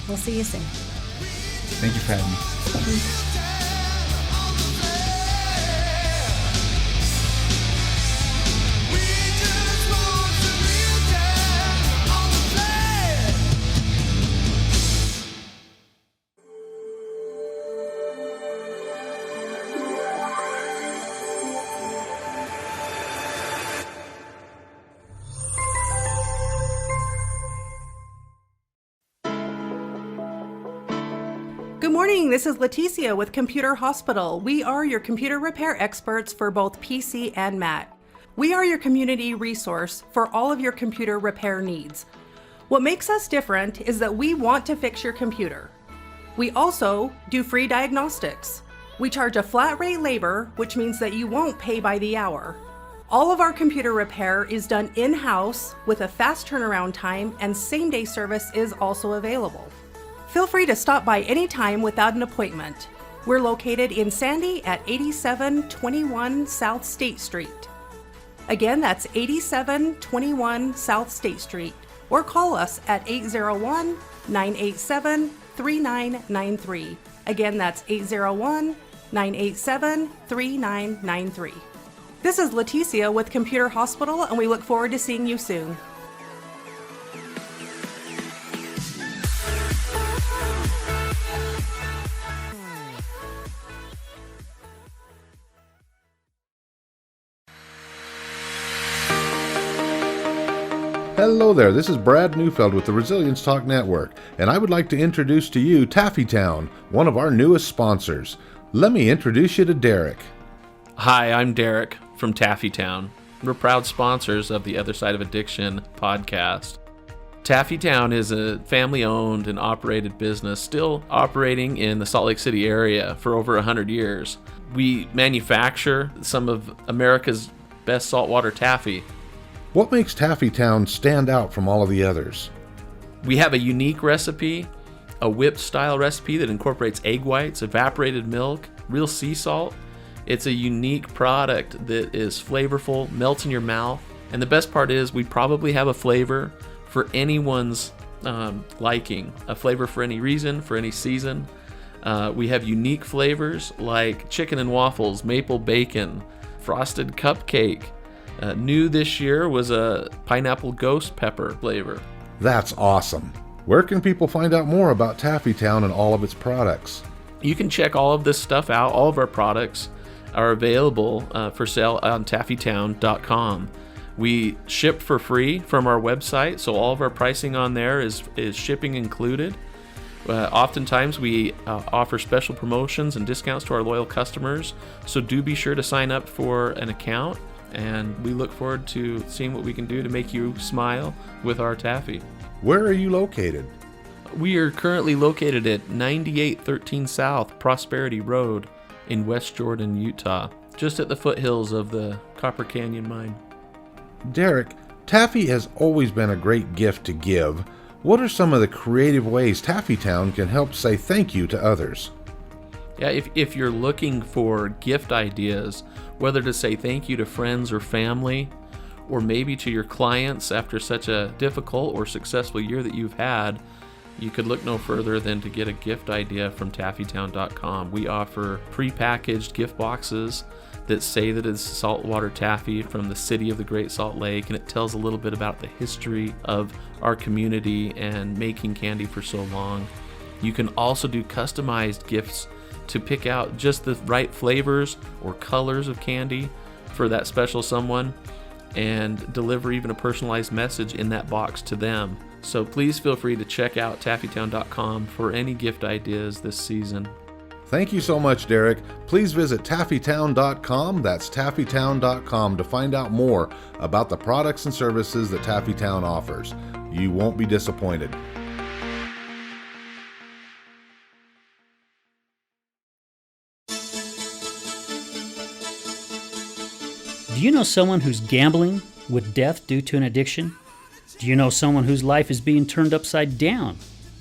we'll see you soon. Thank you for having me. Good morning, this is Leticia with Computer Hospital. We are your computer repair experts for both PC and Mac. We are your community resource for all of your computer repair needs. What makes us different is that we want to fix your computer. We also do free diagnostics. We charge a flat rate labor, which means that you won't pay by the hour. All of our computer repair is done in-house with a fast turnaround time, and same-day service is also available. Feel free to stop by anytime without an appointment. We're located in Sandy at 8721 South State Street. Again, that's 8721 South State Street, or call us at 801-987-3993. Again, that's 801-987-3993. This is Leticia with Computer Hospital, and we look forward to seeing you soon. Hello there, this is Brad Neufeld with the Resilience Talk Network, and I would like to introduce to you Taffytown, one of our newest sponsors. Let me introduce you to Derek. Hi, I'm Derek from Taffytown. We're proud sponsors of the Other Side of Addiction podcast. Taffytown is a family-owned and operated business still operating in the Salt Lake City area for over 100 years. We manufacture some of America's best saltwater taffy. What makes Taffytown stand out from all of the others? We have a unique recipe, a whipped-style recipe that incorporates egg whites, evaporated milk, real sea salt. It's a unique product that is flavorful, melts in your mouth, and the best part is we probably have a flavor for anyone's liking, a flavor for any reason, for any season. We have unique flavors like chicken and waffles, maple bacon, frosted cupcake. New this year was a pineapple ghost pepper flavor. That's awesome. Where can people find out more about Taffytown and all of its products? You can check all of this stuff out. All of our products are available for sale on taffytown.com. We ship for free from our website, so all of our pricing on there is shipping included. Oftentimes we offer special promotions and discounts to our loyal customers, so do be sure to sign up for an account. And we look forward to seeing what we can do to make you smile with our taffy. Where are you located? We are currently located at 9813 South Prosperity Road in West Jordan, Utah, just at the foothills of the Copper Canyon Mine. Derek, taffy has always been a great gift to give. What are some of the creative ways Taffytown can help say thank you to others? Yeah, if you're looking for gift ideas, whether to say thank you to friends or family, or maybe to your clients after such a difficult or successful year that you've had, you could look no further than to get a gift idea from taffytown.com. We offer pre-packaged gift boxes that say that it's saltwater taffy from the city of the Great Salt Lake, and it tells a little bit about the history of our community and making candy for so long. You can also do customized gifts to pick out just the right flavors or colors of candy for that special someone and deliver even a personalized message in that box to them. So please feel free to check out taffytown.com for any gift ideas this season. Thank you so much, Derek. Please visit taffytown.com, that's taffytown.com, to find out more about the products and services that Taffytown offers. You won't be disappointed. Do you know someone who's gambling with death due to an addiction? Do you know someone whose life is being turned upside down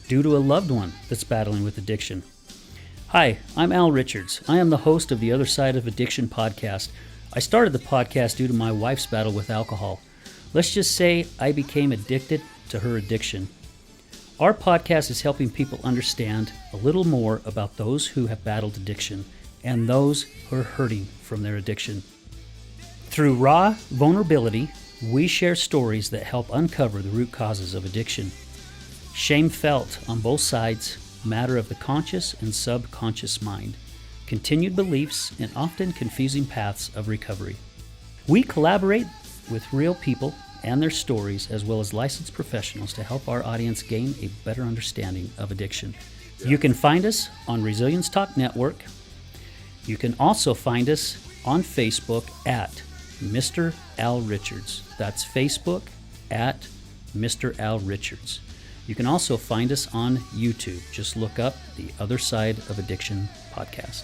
due to a loved one that's battling with addiction? Hi, I'm Al Richards. I am the host of the Other Side of Addiction podcast. I started the podcast due to my wife's battle with alcohol. Let's just say I became addicted to her addiction. Our podcast is helping people understand a little more about those who have battled addiction and those who are hurting from their addiction. Through raw vulnerability, we share stories that help uncover the root causes of addiction. Shame felt on both sides, matter of the conscious and subconscious mind, continued beliefs, and often confusing paths of recovery. We collaborate with real people and their stories, as well as licensed professionals, to help our audience gain a better understanding of addiction. You can find us on Resilience Talk Network. You can also find us on Facebook at Mr. Al Richards. That's Facebook at Mr. Al Richards. You can also find us on YouTube. Just look up the Other Side of Addiction podcast.